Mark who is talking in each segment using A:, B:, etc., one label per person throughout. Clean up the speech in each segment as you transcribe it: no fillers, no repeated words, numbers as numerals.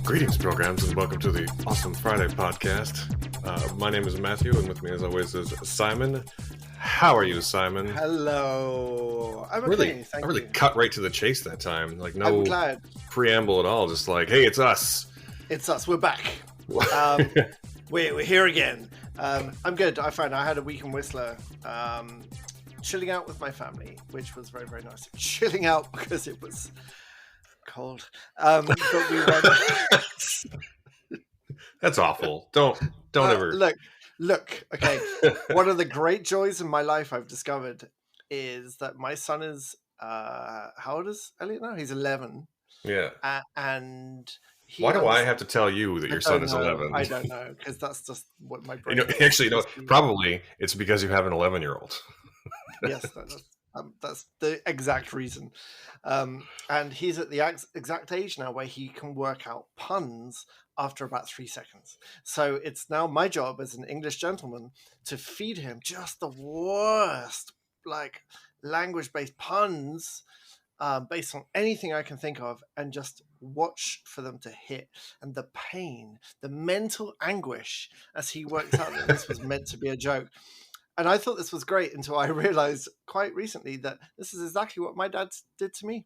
A: Greetings, programs, and welcome to the Awesome Friday podcast. My name is Matthew, and with me, as always, is Simon. How are you, Simon?
B: Hello. I'm
A: I
B: Thank
A: really
B: you.
A: cut right to the chase that time. Like,
B: I'm
A: no
B: glad.
A: preamble at all. Just like, hey, it's us.
B: It's us. We're back. We're here again. I'm good. I had a week in Whistler, chilling out with my family, which was very, very nice. Chilling out because it was cold. But we went.
A: That's awful. Don't ever.
B: Look. Okay. One of the great joys in my life I've discovered is that my son is how old is Elliot now? He's 11.
A: Yeah.
B: And
A: why do I have to tell you that your son is 11?
B: I don't know, because that's just what my brain.
A: Probably it's because you have an 11-year-old.
B: Yes, that's the exact reason. And he's at the exact age now where he can work out puns after about 3 seconds. So it's now my job as an English gentleman to feed him just the worst, like, language-based puns based on anything I can think of, and just watch for them to hit. And the pain, the mental anguish as he works out that this was meant to be a joke. And I thought this was great until I realized quite recently that this is exactly what my dad did to me.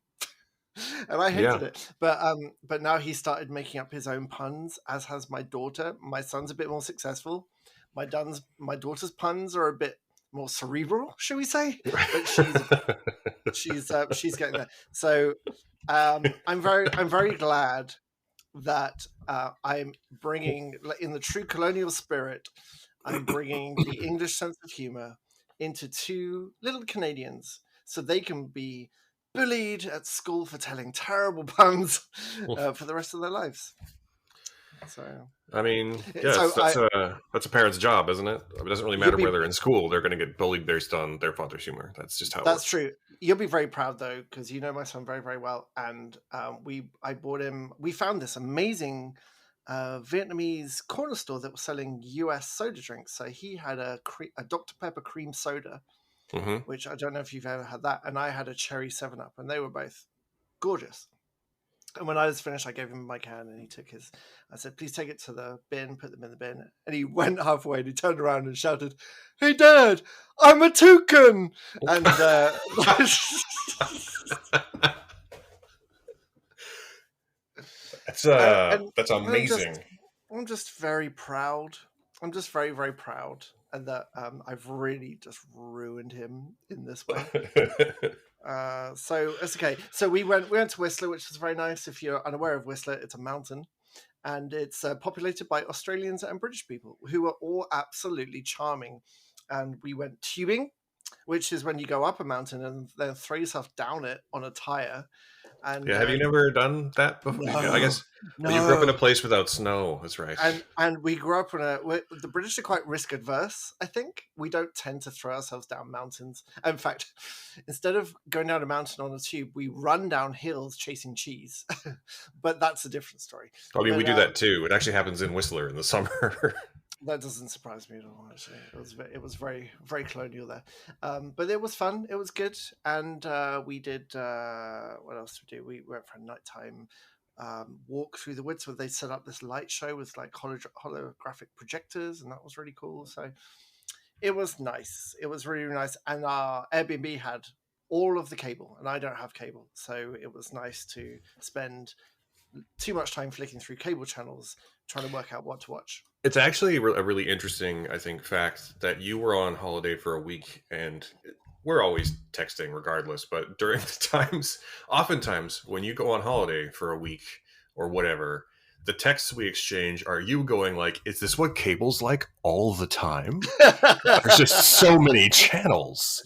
B: And I hated it. But now he started making up his own puns, as has my daughter. My son's a bit more successful. My daughter's puns are a bit more cerebral, should we say? But she's getting there. So I'm very glad that I'm bringing, in the true colonial spirit, I'm bringing the English sense of humor into two little Canadians so they can be bullied at school for telling terrible puns for the rest of their lives. So,
A: I mean, yes, that's a parent's job, isn't it? It doesn't really matter where they're in school; they're going to get bullied based on their father's humor. That's just how. That's
B: true. You'll be very proud though, because you know my son very, very well, and I bought him. We found this amazing Vietnamese corner store that was selling US soda drinks. So he had a Dr. Pepper cream soda, which I don't know if you've ever had that, and I had a cherry 7-Up, and they were both gorgeous. And when I was finished, I gave him my can, and he took his. I said, "Please take it to the bin, put them in the bin." And he went halfway, and he turned around and shouted, "Hey, Dad, I'm a toucan!" And
A: that's amazing.
B: I'm just very proud. I'm just very, very proud, and that I've really just ruined him in this way. So it's okay. So we went to Whistler, which was very nice. If you're unaware of Whistler, it's a mountain, and it's populated by Australians and British people who are all absolutely charming. And we went tubing, which is when you go up a mountain and then throw yourself down it on a tire. And
A: have you never done that before?
B: No,
A: I guess
B: no.
A: You grew up in a place without snow. That's right.
B: And we grew up the British are quite risk adverse. I think we don't tend to throw ourselves down mountains. In fact, instead of going down a mountain on a tube, we run down hills chasing cheese. But that's a different story.
A: I mean, we do that too. It actually happens in Whistler in the summer.
B: That doesn't surprise me at all, actually. It was very, very colonial there. But it was fun. It was good. And we did, what else did we do? We went for a nighttime walk through the woods where they set up this light show with like holographic projectors. And that was really cool. So it was nice. It was really nice. And our Airbnb had all of the cable, and I don't have cable. So it was nice to spend too much time flicking through cable channels trying to work out what to watch.
A: It's actually a really interesting, I think, fact that you were on holiday for a week, and we're always texting regardless, but during the oftentimes when you go on holiday for a week or whatever, the texts we exchange are you going like, is this what cable's like all the time? There's just so many channels.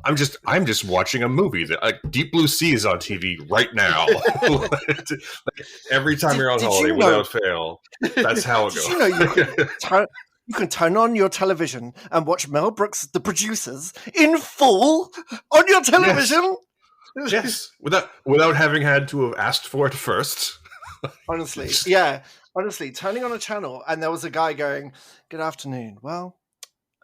A: I'm just watching a movie that Deep Blue Sea is on TV right now. Like, every time you're on holiday, without fail, that's how it goes.
B: You know, you can turn on your television and watch Mel Brooks' The Producers in full on your television.
A: Yes. Without having had to have asked for it first.
B: Honestly, yeah. Honestly, turning on a channel and there was a guy going, "Good afternoon. Well,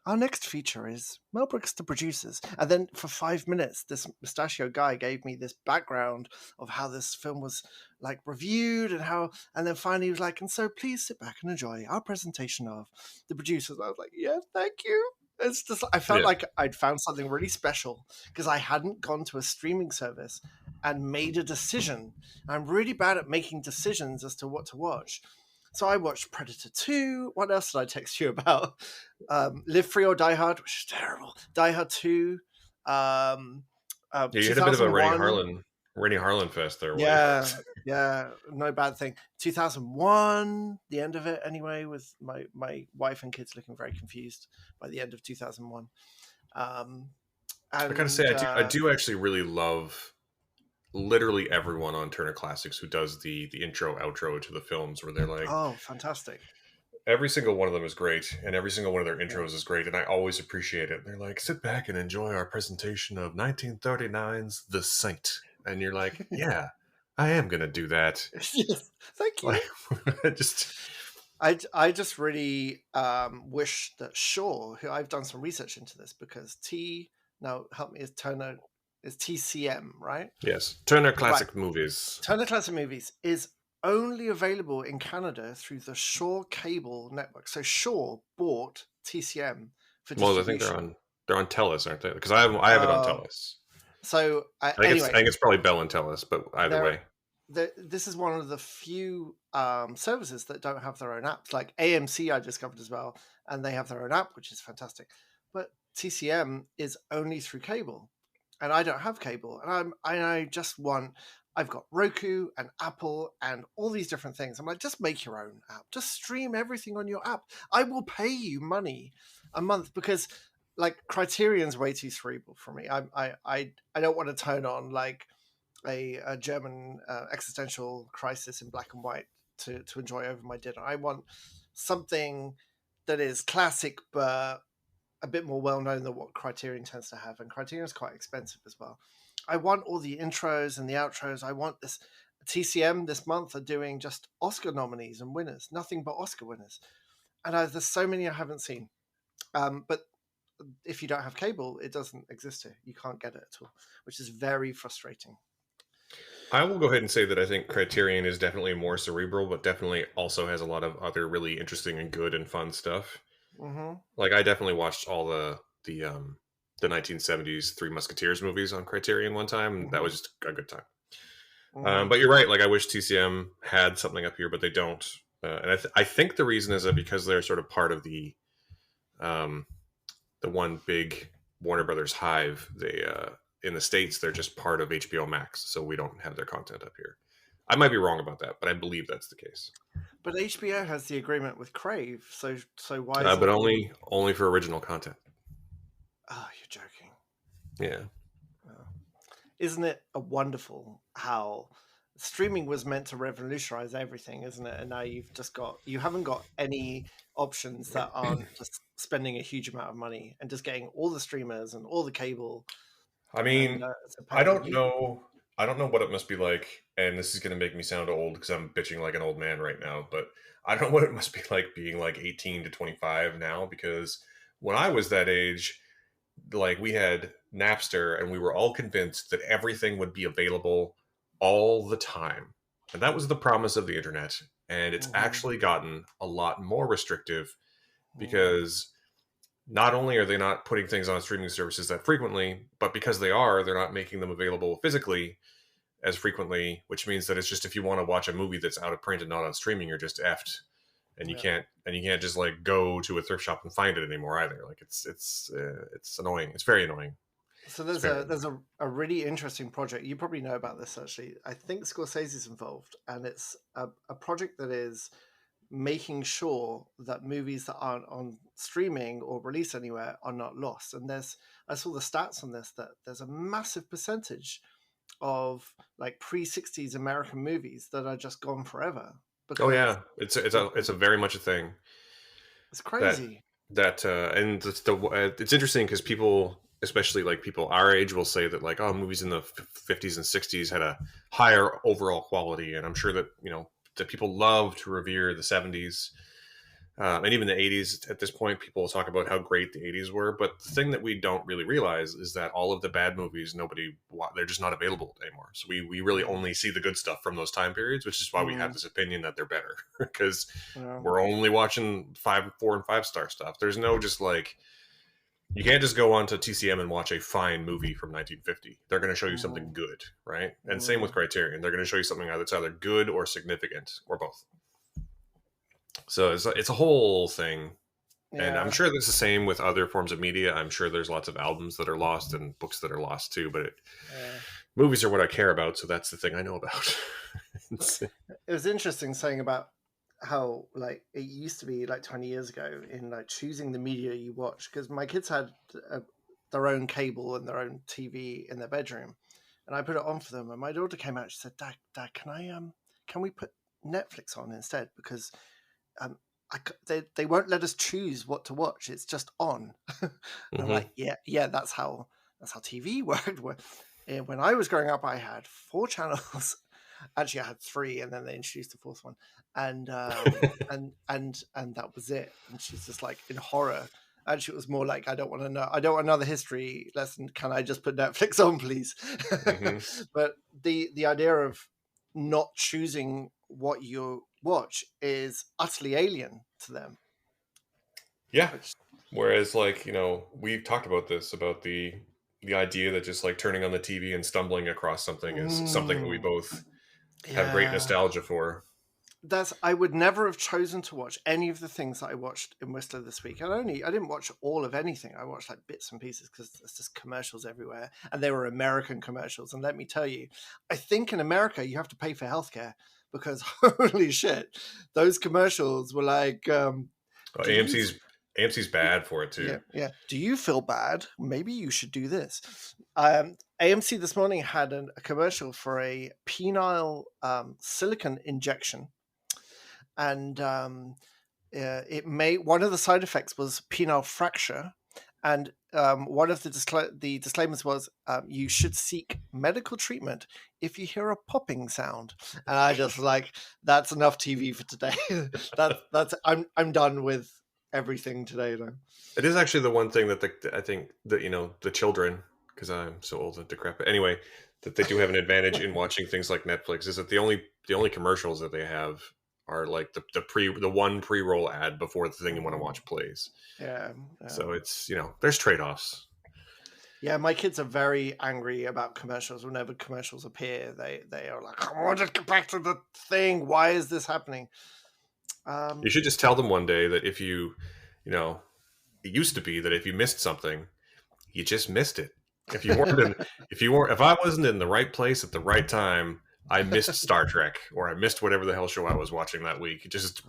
B: our next feature is Mel Brooks, the producers. And then for 5 minutes, this mustachio guy gave me this background of how this film was like reviewed and then finally he was like, and so please sit back and enjoy our presentation of the producers. I was like, yeah, thank you. It's just, I felt
A: Yeah.
B: like I'd found something really special because I hadn't gone to a streaming service and made a decision. I'm really bad at making decisions as to what to watch. So I watched Predator 2. What else did I text you about? Live Free or Die Hard, which is terrible. Die Hard 2.
A: Yeah, you had a bit of a
B: 2001.
A: Rennie Harlan fest there.
B: Yeah, yeah, no bad thing. 2001, the end of it anyway, with my wife and kids looking very confused by the end of 2001.
A: I gotta say, I do actually really love literally everyone on Turner Classics who does the intro outro to the films, where they're like,
B: oh, fantastic.
A: every single one of them is great, and every single one of their
B: Yeah.
A: intros is great, and I always appreciate it. They're like, sit back and enjoy our presentation of 1939's The Saint, and you're like, yeah, I am gonna do that.
B: Yes, thank you.
A: Like, just
B: I just really wish that Shaw, who I've done some research into this because now help me, is Turner, is TCM, right?
A: yes, Turner Classic Movies.
B: Turner Classic Movies is only available in Canada through the Shaw cable network. So Shaw bought TCM for
A: Well, I
B: distribution.
A: think they're on Telus, aren't they? Because I have it on Telus.
B: So
A: I think
B: anyway,
A: it's probably Bell and Telus, but either way.
B: this is one of the few services that don't have their own apps. Like AMC, I discovered as well, and they have their own app, which is fantastic. But TCM is only through cable, and I don't have cable, and I just want. I've got Roku and Apple and all these different things. I'm like, just make your own app. Just stream everything on your app. I will pay you money a month because like Criterion's way too cerebral for me. I don't want to turn on like a German existential crisis in black and white to enjoy over my dinner. I want something that is classic but a bit more well known than what Criterion tends to have, and Criterion is quite expensive as well. I want all the intros and the outros. I want this. TCM this month are doing just Oscar nominees and winners, nothing but Oscar winners, and there's so many I haven't seen. But if you don't have cable, it doesn't exist here. You can't get it at all, which is very frustrating.
A: I will go ahead and say that I think Criterion is definitely more cerebral, but definitely also has a lot of other really interesting and good and fun stuff.
B: Mm-hmm.
A: Like I definitely watched all the 1970s Three Musketeers movies on Criterion one time, and that was just a good time.
B: Mm-hmm.
A: But you're right. Like I wish TCM had something up here, but they don't. And I think the reason is that because they're sort of part of the one big Warner Brothers hive, they in the States they're just part of HBO Max, so we don't have their content up here. I might be wrong about that, but I believe that's the case.
B: But HBO has the agreement with Crave, so why?
A: But only for original content.
B: Oh, you're joking.
A: Yeah.
B: Isn't it a wonderful how streaming was meant to revolutionize everything, isn't it? And now you haven't got any options that aren't just spending a huge amount of money and just getting all the streamers and all the cable.
A: I mean, I don't know what it must be like, and this is going to make me sound old because I'm bitching like an old man right now, but I don't know what it must be like being like 18 to 25 now, because when I was that age, like we had Napster and we were all convinced that everything would be available all the time. And that was the promise of the internet. And it's actually gotten a lot more restrictive because not only are they not putting things on streaming services that frequently, but because they're not making them available physically as frequently, which means that it's just if you want to watch a movie that's out of print and not on streaming, you're just effed. And you can't just like go to a thrift shop and find it anymore either. Like it's annoying. It's very annoying.
B: So there's a really interesting project. You probably know about this actually. I think Scorsese's involved, and it's a project that is making sure that movies that aren't on streaming or released anywhere are not lost. And I saw the stats on this, that there's a massive percentage of like pre-60s American movies that are just gone forever.
A: Oh yeah, it's a very much a thing.
B: It's crazy.
A: And it's interesting because people, especially like people our age, will say that like, oh, movies in the 50s and 60s had a higher overall quality, and I'm sure that that people love to revere the 70s. And even the 80s, at this point, people talk about how great the 80s were. But the thing that we don't really realize is that all of the bad movies, they're just not available anymore. So we really
B: Mm,
A: only see the good stuff from those time periods, which is why we have
B: mm,
A: this opinion that they're better because
B: yeah,
A: we're only watching 4 and 5 star stuff. There's no just like, you can't just go onto TCM and watch a fine movie from 1950. They're going to show you something
B: mm,
A: good, right? And same with
B: mm,
A: Criterion. They're going to show you something that's either good or significant or both. So it's a whole thing. And I'm
B: yeah.
A: sure that's the same with other forms of media. I'm sure there's lots of albums that are lost and books that are lost too. But
B: Yeah.
A: movies are what I care about, so that's the thing I know about.
B: It was interesting saying about how like it used to be like 20 years ago in like choosing the media you watch, because my kids had their own cable and their own TV in their bedroom, and I put it on for them, and my daughter came out. She said, "Dad, can we put Netflix on instead? Because um, they won't let us choose what to watch. It's just on." And I'm
A: Hmm.
B: like, yeah, that's how TV worked. When I was growing up, I had 4 channels. Actually, I had 3, and then they introduced the 4th one, and and that was it. And she's just like in horror. Actually, it was more like, I don't want to know. I don't want another history lesson. Can I just put Netflix on, please?
A: Hmm.
B: But the idea of not choosing what you watch is utterly alien to them.
A: Yeah.
B: Which,
A: Whereas, like, we've talked about this about the idea that just like turning on the TV and stumbling across something is something that we
B: mm,
A: both have great
B: yeah,
A: nostalgia for.
B: I would never have chosen to watch any of the things that I watched in Whistler this week. I didn't watch all of anything. I watched like bits and pieces because there's just commercials everywhere, and they were American commercials. And let me tell you, I think in America you have to pay for healthcare because holy shit, those commercials were like,
A: Well,
B: do you?
A: AMC's bad for it
B: Yeah,
A: too.
B: yeah. Do you feel bad? Maybe you should do this. AMC this morning had a commercial for a penile silicon injection, and it may one of the side effects was penile fracture, and one of the disclaimers was, you should seek medical treatment if you hear a popping sound. And I just like, that's enough TV for today. That's I'm done with everything today though.
A: It is actually the one thing that I think that the children, because I'm so old and decrepit. Anyway, that they do have an advantage in watching things like Netflix is that the only commercials that they have are like the one pre-roll ad before the thing you want to
B: Mm,
A: watch plays.
B: yeah, yeah.
A: So it's there's trade-offs.
B: Yeah, my kids are very angry about commercials. Whenever commercials appear, they are like, "I want to get back to the thing. Why is this happening?"
A: You
B: Um,
A: should just tell them one day that if you know, it used to be that if you missed something, you just missed it. If you weren't in, if I wasn't in the right place at the right time, I missed Star Trek or I missed whatever the hell show I was watching that week. It just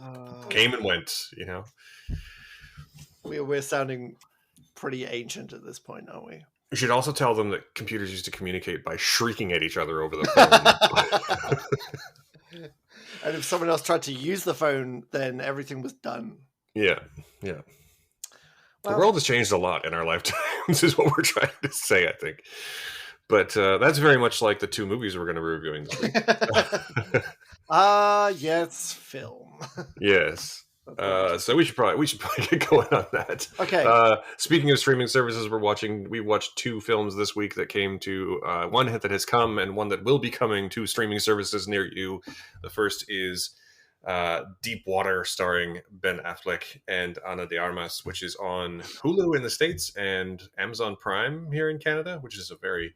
A: came and
B: uh,
A: went.
B: we're sounding pretty ancient at this point, aren't we?
A: You should also tell them that computers used to communicate by shrieking at each other over the phone.
B: And if someone else tried to use the phone, then everything was done.
A: Yeah, yeah. The
B: Well,
A: world has changed a lot in our lifetimes, is what we're trying to say, I think. But that's very much like the 2 movies we're going to be reviewing this week.
B: yes, film.
A: Yes.
B: That's what we're
A: So we should probably get going on that.
B: Okay.
A: Speaking of streaming services, we watched 2 films this week that came to one that has come and one that will be coming to streaming services near you. The first is Deep Water, starring Ben Affleck and Ana de Armas, which is on Hulu in the States and Amazon Prime here in Canada, which is a very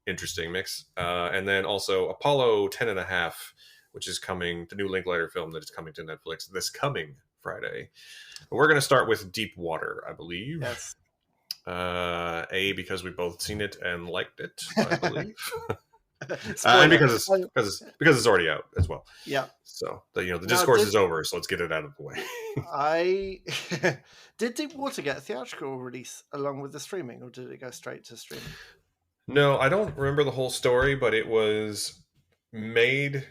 A: interesting mix. And then also Apollo 10 and a half, which is coming, the new Linklater film that is coming to Netflix this coming Friday. But we're going to start with Deep Water, I believe.
B: Yes.
A: Because we both seen it and liked it, I believe. And
B: Spoiler.
A: because it's already out as well.
B: Yeah.
A: So the
B: Now,
A: discourse is over, so let's get it out of the way.
B: I did Deep Water get a theatrical release along with the streaming, or did it go straight to streaming?
A: No, I don't remember the whole story, but it was made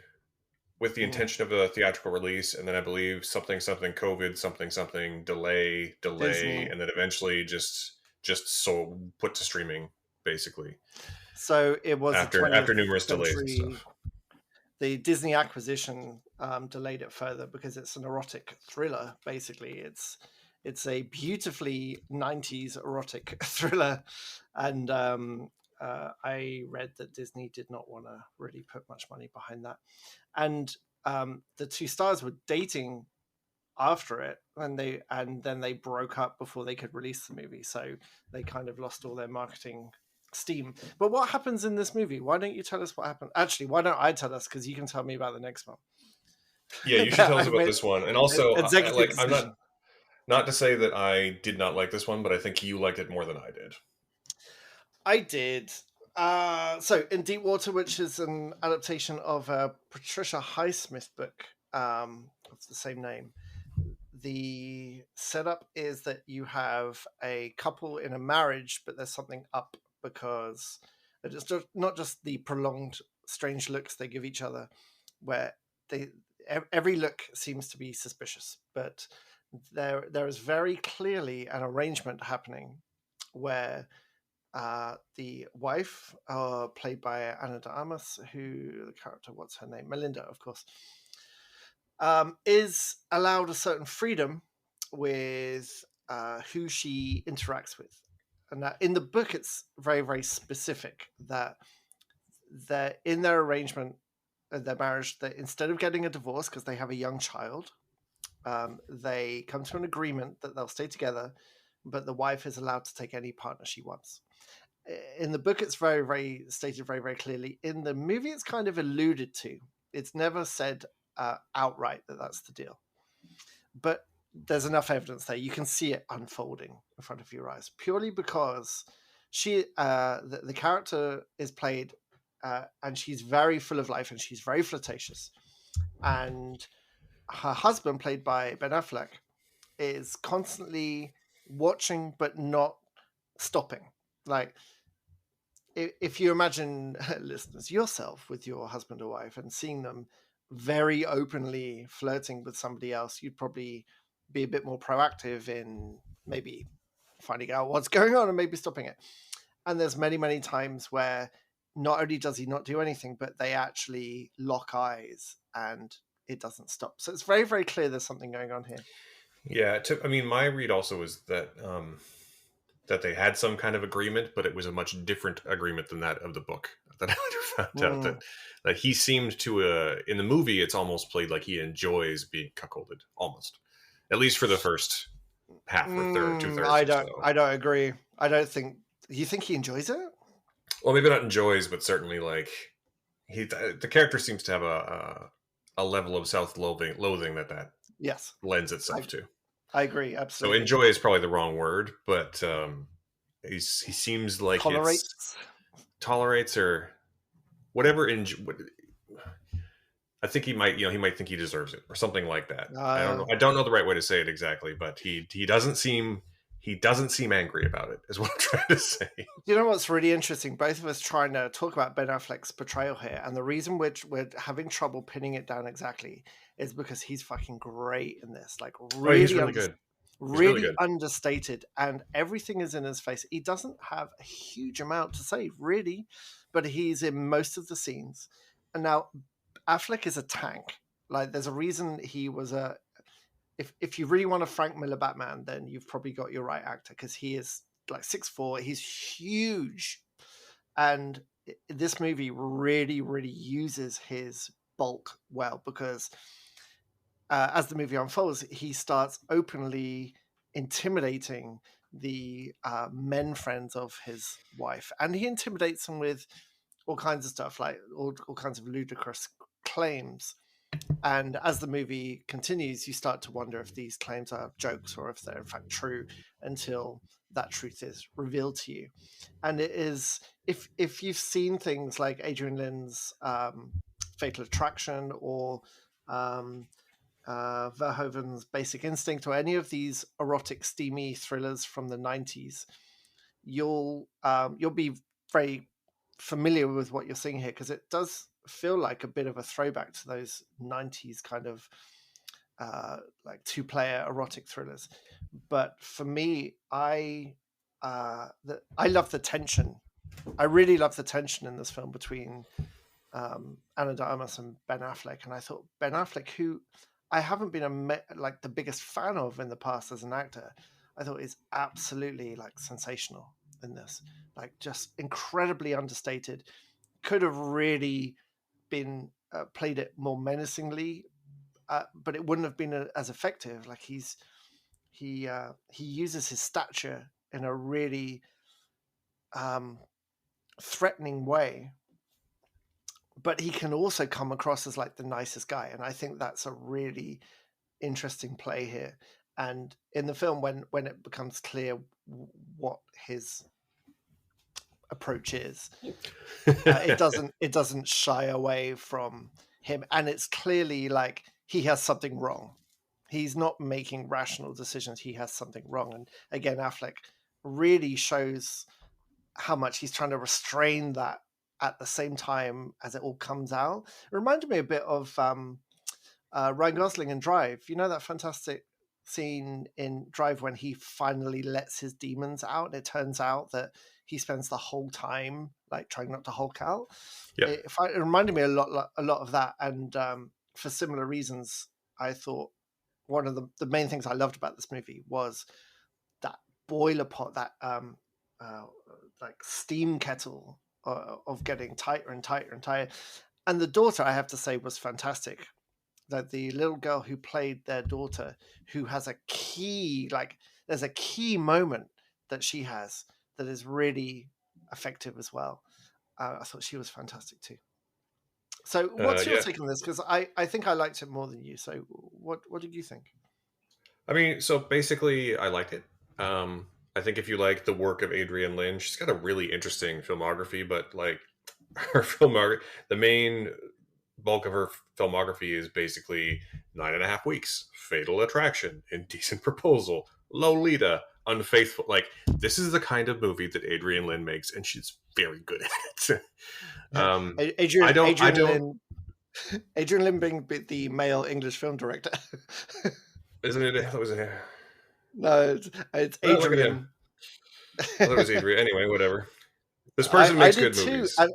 A: with the
B: Mm.
A: intention of a theatrical release, and then I believe something COVID something delay,
B: Disney.
A: and then eventually just so put to streaming basically
B: So it was the
A: after
B: 20th
A: numerous delays and
B: century.
A: stuff.
B: the Disney acquisition delayed it further because it's an erotic thriller. Basically, it's a beautifully 90s erotic thriller, and I read that Disney did not want to really put much money behind that, and the two stars were dating after it, and then they broke up before they could release the movie, so they kind of lost all their marketing steam. But what happens in this movie? Why don't you tell us what happened? Actually, why don't I tell us, because you can tell me about the next one.
A: Yeah, you should
B: That
A: tell us
B: I
A: about
B: made
A: this one. And also,
B: executive
A: I'm
B: decision.
A: not to say that I did not like this one, but I think you liked it more than I did.
B: I did. So in Deepwater, which is an adaptation of a Patricia Highsmith book of the same name, the setup is that you have a couple in a marriage, but there's something up because it's just not just the prolonged strange looks they give each other, where they every look seems to be suspicious, but there is very clearly an arrangement happening where the wife, played by Anna de Armas, who the character, what's her name? Melinda, of course, is allowed a certain freedom with who she interacts with. And that in the book, it's very, very specific that in their arrangement, their marriage, that instead of getting a divorce because they have a young child, they come to an agreement that they'll stay together, but the wife is allowed to take any partner she wants. In the book, it's very, very stated very, very clearly. In the movie, it's kind of alluded to. It's never said outright that that's the deal. But there's enough evidence there. You can see it unfolding in front of your eyes, purely because the character is played, and she's very full of life and she's very flirtatious. And her husband, played by Ben Affleck, is constantly watching but not stopping. Like, if you imagine, listeners, yourself with your husband or wife and seeing them very openly flirting with somebody else, you'd probably be a bit more proactive in maybe finding out what's going on and maybe stopping it. And there's many, many times where not only does he not do anything, but they actually lock eyes and it doesn't stop. So it's very, very clear there's something going on here.
A: Yeah, I mean, my read also was that that they had some kind of agreement, but it was a much different agreement than that of the book. That I later found out that he seemed to, in the movie, it's almost played like he enjoys being cuckolded, almost, at least for the first half or third, 2/3
B: I
A: or
B: don't.
A: so.
B: I don't agree. I don't think. You think he enjoys it?
A: Well, maybe not enjoys, but certainly like the character seems to have a level of self-loathing that
B: Yes,
A: lends itself to.
B: I agree.
A: So
B: Absolutely.
A: enjoy is probably the wrong word, but he seems like
B: Tolerates.
A: Tolerates or whatever. I think he might think he deserves it or something like that. I don't know the right way to say it exactly, but he doesn't seem angry about it, is what I'm trying to say.
B: You know what's really interesting? Both of us trying to talk about Ben Affleck's portrayal here, and the reason we're having trouble pinning it down exactly is because he's fucking great in this. Like, really,
A: he's really good.
B: Really good. Understated, and everything is in his face. He doesn't have a huge amount to say, really, but he's in most of the scenes. And now Affleck is a tank. Like, there's a reason he was a. If you really want a Frank Miller Batman, then you've probably got your right actor, because he is like 6'4". He's huge, and this movie really, really uses his bulk well, because as the movie unfolds, he starts openly intimidating the men friends of his wife, and he intimidates them with all kinds of stuff, like all kinds of ludicrous claims. And as the movie continues, you start to wonder if these claims are jokes or if they're in fact true, until that truth is revealed to you. And it is, if you've seen things like Adrian Lynn's Fatal Attraction, or Verhoeven's Basic Instinct, or any of these erotic, steamy thrillers from the 90s, you'll be very familiar with what you're seeing here, because it does feel like a bit of a throwback to those 90s kind of like two-player erotic thrillers. But for me, I love the tension. I really love the tension in this film between Anna de Armas and Ben Affleck, and I thought Ben Affleck, who I haven't been like the biggest fan of in the past as an actor, I thought is absolutely like sensational in this, like just incredibly understated. Could have really been played it more menacingly, but it wouldn't have been as effective. Like he uses his stature in a really um, threatening way, but he can also come across as like the nicest guy, and I think that's a really interesting play here. And in the film, when it becomes clear what his approach is, it doesn't shy away from him, and it's clearly like he has something wrong. He's not making rational decisions. He has something wrong, and again, Affleck really shows how much he's trying to restrain that at the same time as it all comes out. It reminded me a bit of Ryan Gosling in Drive. You know that fantastic scene in Drive when he finally lets his demons out, and it turns out that he spends the whole time like trying not to Hulk out.
A: Yep.
B: It reminded me a lot of that, and for similar reasons, I thought one of the main things I loved about this movie was that boiler pot, that like steam kettle of getting tighter and tighter and tighter. And the daughter, I have to say, was fantastic. That the little girl who played their daughter, who has a key, like there's a key moment that she has that is really effective as well. I thought she was fantastic too. So, what's your
A: Yeah.
B: take on this? Because I think I liked it more than you. So, what did you think?
A: I mean, so basically, I liked it. I think if you like the work of Adrienne Lynn, she's got a really interesting filmography, but like her filmography, the main bulk of her filmography is basically 9.5 Weeks, Fatal Attraction, Indecent Proposal, Lolita, Unfaithful. Like, this is the kind of movie that Adrienne Lynn makes, and she's very good at it.
B: Adrian,
A: I don't, I
B: Adrian
A: don't,
B: Lynn, Adrian Lynn being the male English film director.
A: isn't it? That was a,
B: No, it's
A: oh, look at him.
B: Adrian.
A: I thought it was Adrian. Anyway, whatever. This person
B: I
A: makes
B: did
A: good
B: too.
A: movies.
B: And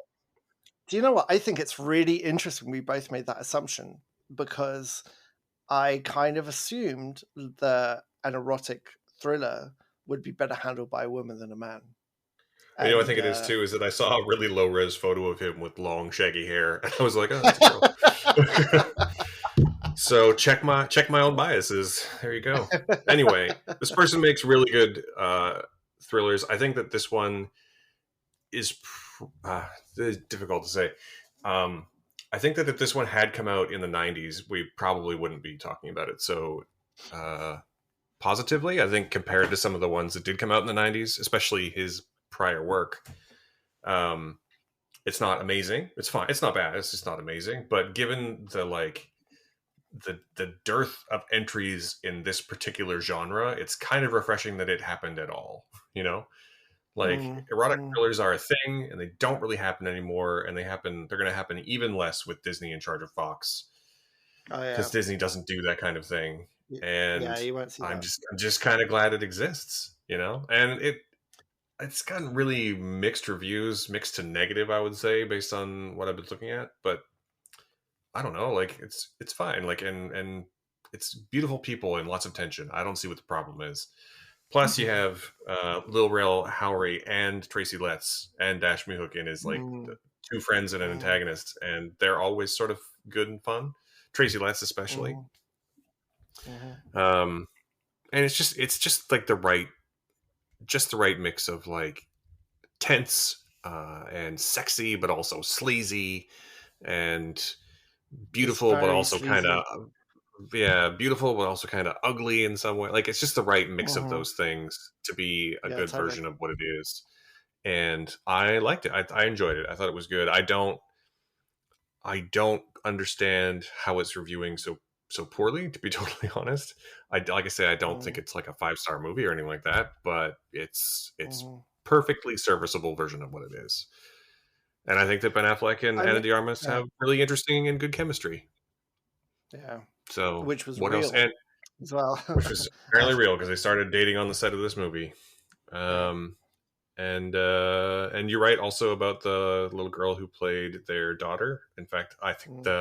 B: do you know what? I think it's really interesting we both made that assumption, because I kind of assumed that an erotic thriller would be better handled by a woman than a man.
A: And, I
B: And
A: think it is too, is that I saw a really low res photo of him with long, shaggy hair, and I was like, oh, that's a girl. So check my own biases. There you go. Anyway, this person makes really good thrillers. I think that this one is difficult to say. I think that if this one had come out in the 90s, we probably wouldn't be talking about it so positively. I think compared to some of the ones that did come out in the 90s, especially his prior work, it's not amazing. It's fine. It's not bad. It's just not amazing. But given the dearth of entries in this particular genre, it's kind of refreshing that it happened at all. Like, erotic thrillers are a thing, and they don't really happen anymore, and they're going to happen even less with Disney in charge of Fox, because Disney doesn't do that kind of thing. And
B: yeah, you won't see
A: I'm
B: that.
A: just kind of glad it exists, and it's gotten really mixed reviews, mixed to negative, I would say, based on what I've been looking at. But I don't know, like, it's fine, like, and it's beautiful people and lots of tension. I don't see what the problem is. Plus, you have Lil Rel Howery and Tracy Letts and Dash Mihookin as like two friends and an antagonist, and they're always sort of good and fun. Tracy Letts especially. And it's just like the right mix of like tense and sexy, but also sleazy and beautiful, but also kind of beautiful, but also kind of ugly in some way. Like, it's just the right mix of those things to be a good
B: totally.
A: version of what it is. And I liked it. I enjoyed it. I thought it was good. I don't understand how it's reviewing so poorly, to be totally honest. Like I say, I don't think it's like a 5-star movie or anything like that, but it's perfectly serviceable version of what it is. And I think that Ben Affleck and Ana de Armas have really interesting and good chemistry.
B: Yeah.
A: So
B: which was
A: what
B: real
A: else? And
B: as well.
A: which was apparently real, because they started dating on the set of this movie. And you're right also about the little girl who played their daughter. In fact, I think
B: Mm.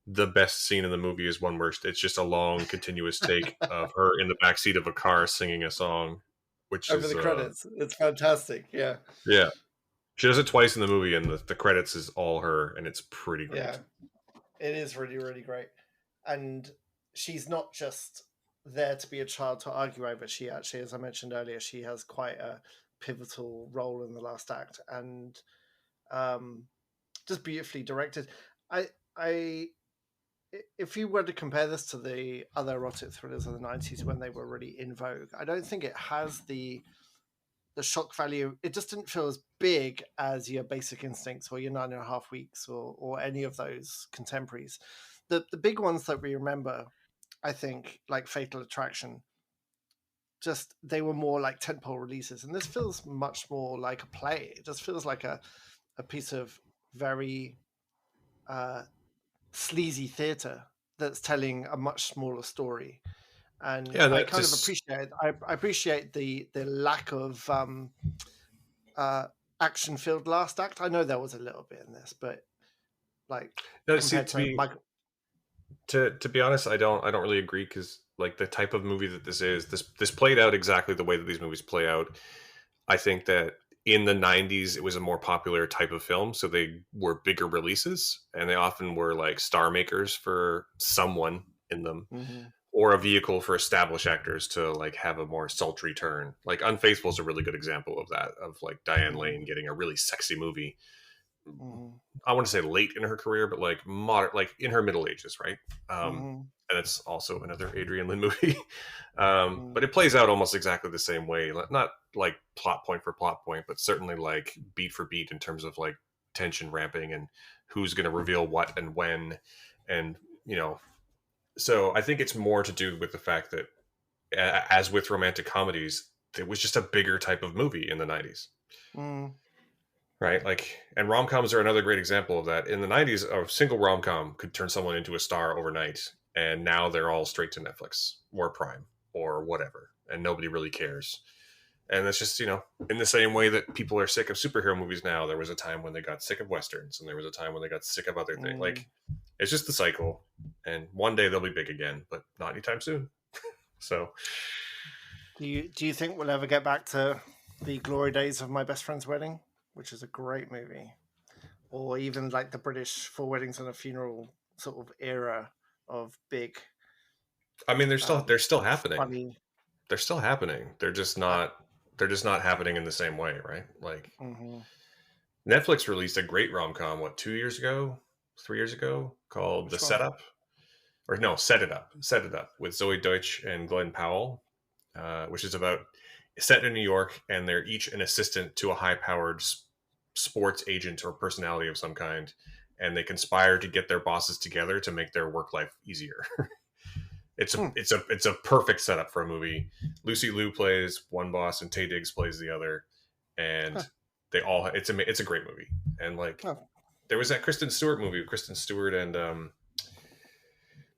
A: the best scene in the movie is one where it's just a long continuous take of her in the backseat of a car singing a song, which
B: Over
A: is
B: the credits. It's fantastic. Yeah.
A: yeah. She does it twice in the movie, and the credits is all her, and it's pretty
B: Yeah.
A: great.
B: It is really, really great. And she's not just there to be a child to argue over. She actually, as I mentioned earlier, she has quite a pivotal role in the last act, and um, just beautifully directed. I, if you were to compare this to the other erotic thrillers of the '90s when they were really in vogue, I don't think it has the shock value. It just didn't feel as big as your Basic Instincts or your 9.5 Weeks or any of those contemporaries. The big ones that we remember, I think, like Fatal Attraction, just they were more like tentpole releases, and this feels much more like a play. It just feels like a piece of very uh, sleazy theatre that's telling a much smaller story. And
A: Yeah,
B: I
A: that
B: kind of
A: just
B: appreciate I appreciate the lack of uh, action filled last act. I know there was a little bit in this, but like
A: no, see
B: compared
A: to
B: to
A: be
B: Michael.
A: to be honest, I don't really agree because like the type of movie that this played out exactly the way that these movies play out. I think that in the 90s it was a more popular type of film, so they were bigger releases and they often were like star makers for someone in them
B: Mhm,
A: or a vehicle for established actors to like have a more sultry turn. Like Unfaithful is a really good example of that, of like Diane
B: mhm,
A: Lane getting a really sexy movie.
B: mhm,
A: I want to say late in her career, but like modern, like in her middle ages, right?
B: mhm,
A: And it's also another Adrian Lynn movie.
B: mhm,
A: But it plays out almost exactly the same way, not like plot point for plot point, but certainly like beat for beat in terms of like tension ramping and who's going to reveal what and when, and you know. So I think it's more to do with the fact that, as with romantic comedies, it was just a bigger type of movie in the 90s,
B: mhm.
A: right? Like, and rom coms are another great example of that. In the 90s, a single rom com could turn someone into a star overnight, and now they're all straight to Netflix or Prime or whatever, and nobody really cares. And that's just, in the same way that people are sick of superhero movies now, there was a time when they got sick of westerns, and there was a time when they got sick of other things.
B: Mm.
A: Like, it's just the cycle, and one day they'll be big again, but not anytime soon. So,
B: Do you think we'll ever get back to the glory days of My Best Friend's Wedding, which is a great movie, or even like the British Four Weddings and a Funeral sort of era of big,
A: I mean,
B: um,
A: they're still happening.
B: funny?
A: They're still happening.
B: Uh,
A: They're just not happening in the same way, right? Like
B: mhm.
A: Netflix released a great rom com, what, 2 years ago, 3 years ago, called The
B: Which one?
A: Setup, or no, Set It Up with Zoe Deutsch and Glenn Powell, which is about set in New York, and they're each an assistant to a high-powered sports agent or personality of some kind, and they conspire to get their bosses together to make their work life easier.
B: Hmm.
A: It's a perfect setup for a movie. Lucy Liu plays one boss, and Taye Diggs plays the other, and
B: Huh.
A: it's a great movie. And like
B: Oh.
A: there was that Kristen Stewart movie, Kristen Stewart and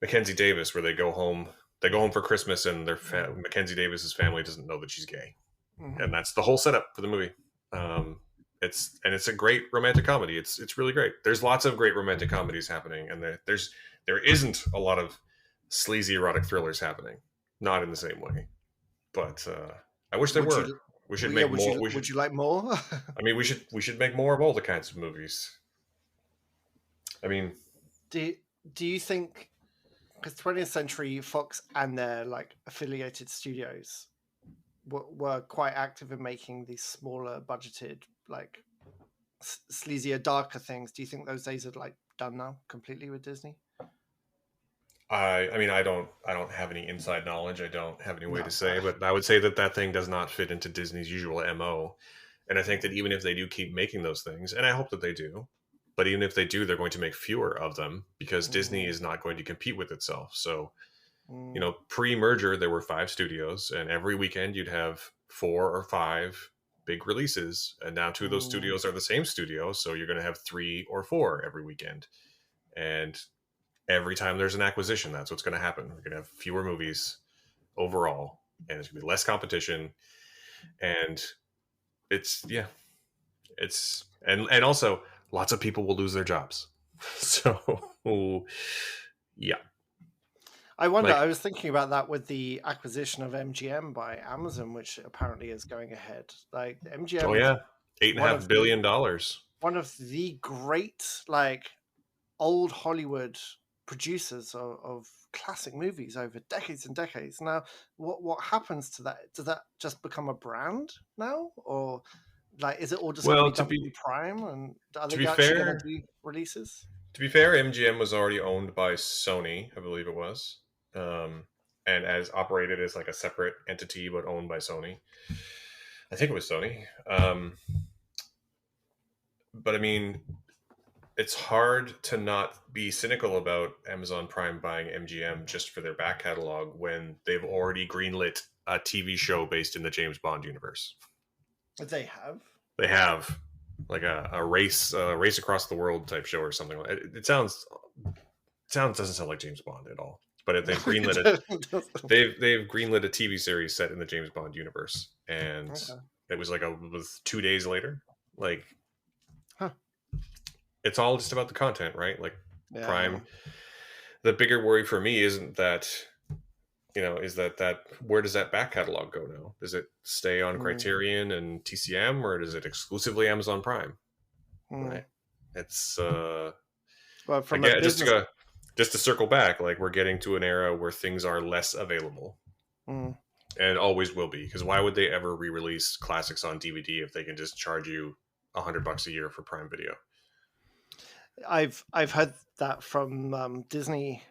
A: Mackenzie Davis, where they go home. They go home for Christmas, and Mackenzie Davis's family doesn't know that she's gay, and
B: Mhm.
A: that's the whole setup for the movie. Um, it's a great romantic comedy. It's really great. There's lots of great romantic comedies happening, and there isn't a lot of sleazy erotic thrillers happening. Not in the same way, but I wish there
B: Would
A: were.
B: you?
A: We should
B: Well, yeah.
A: make
B: Would
A: more.
B: you?
A: We should.
B: Would you like more?
A: I mean, we should make more of all the kinds of movies. I mean,
B: do Do you think? Because 20th Century Fox and their like affiliated studios were quite active in making these smaller budgeted like sleazier, darker things. Do you think those days are like done now completely with Disney?
A: I mean, I don't have any inside knowledge. I don't have any way to
B: No.
A: say, but I would say that that thing does not fit into Disney's usual MO. And I think that
B: Mm,
A: even if they do keep making those things, and I hope that they do, but even if they do, they're going to make fewer of them because Disney
B: mhm,
A: is not going to compete with itself. So,
B: mm,
A: pre-merger there were 5 studios, and every weekend you'd have 4 or 5 big releases, and now 2 of those
B: mm.
A: studios are the same studio, so you're going to have 3 or 4 every weekend. And every time there's an acquisition, that's what's going to happen. We're going to have fewer movies overall, and it's going to be less competition. And it's yeah, it's and also lots of people will lose their jobs. So yeah,
B: I wonder.
A: like
B: I was thinking about that with the acquisition of MGM by Amazon, which apparently is going ahead. Like
A: oh
B: MGM is
A: yeah, eight and a
B: one
A: half
B: of the
A: billion dollars.
B: great like old Hollywood producers of classic movies over decades and decades. Now, what happens to that? Does that just become a brand now, or like is it all just going to
A: Well,
B: be done through Prime? And are
A: to
B: they
A: be
B: actually going to
A: fair,
B: do releases?
A: MGM was already owned by Sony, I believe it was, um, and as operated as like a separate entity, but owned by Sony. I think it was Sony. But I mean, it's hard to not be cynical about Amazon Prime buying MGM just for their back catalog when they've already greenlit a TV show based in the James Bond universe.
B: They have.
A: They have like a race across the world type show or something like it. Sounds doesn't sound like James Bond at all. But they've greenlit it. They've greenlit a TV series set in the James Bond universe, and
B: Okay.
A: it was like was 2 days later. Like,
B: Huh.
A: it's all just about the content, right? Like
B: Yeah.
A: Prime. The bigger worry for me isn't that, is that where does that back catalog go now? Does it stay on Criterion and TCM, or does it exclusively Amazon Prime? Right. It's
B: well, from
A: again
B: a business.
A: Just to circle back, like we're getting to an era where things are less available, and always will be. Because why would they ever re-release classics on DVD if they can just charge you $100 a year for Prime Video?
B: I've heard that from Disney.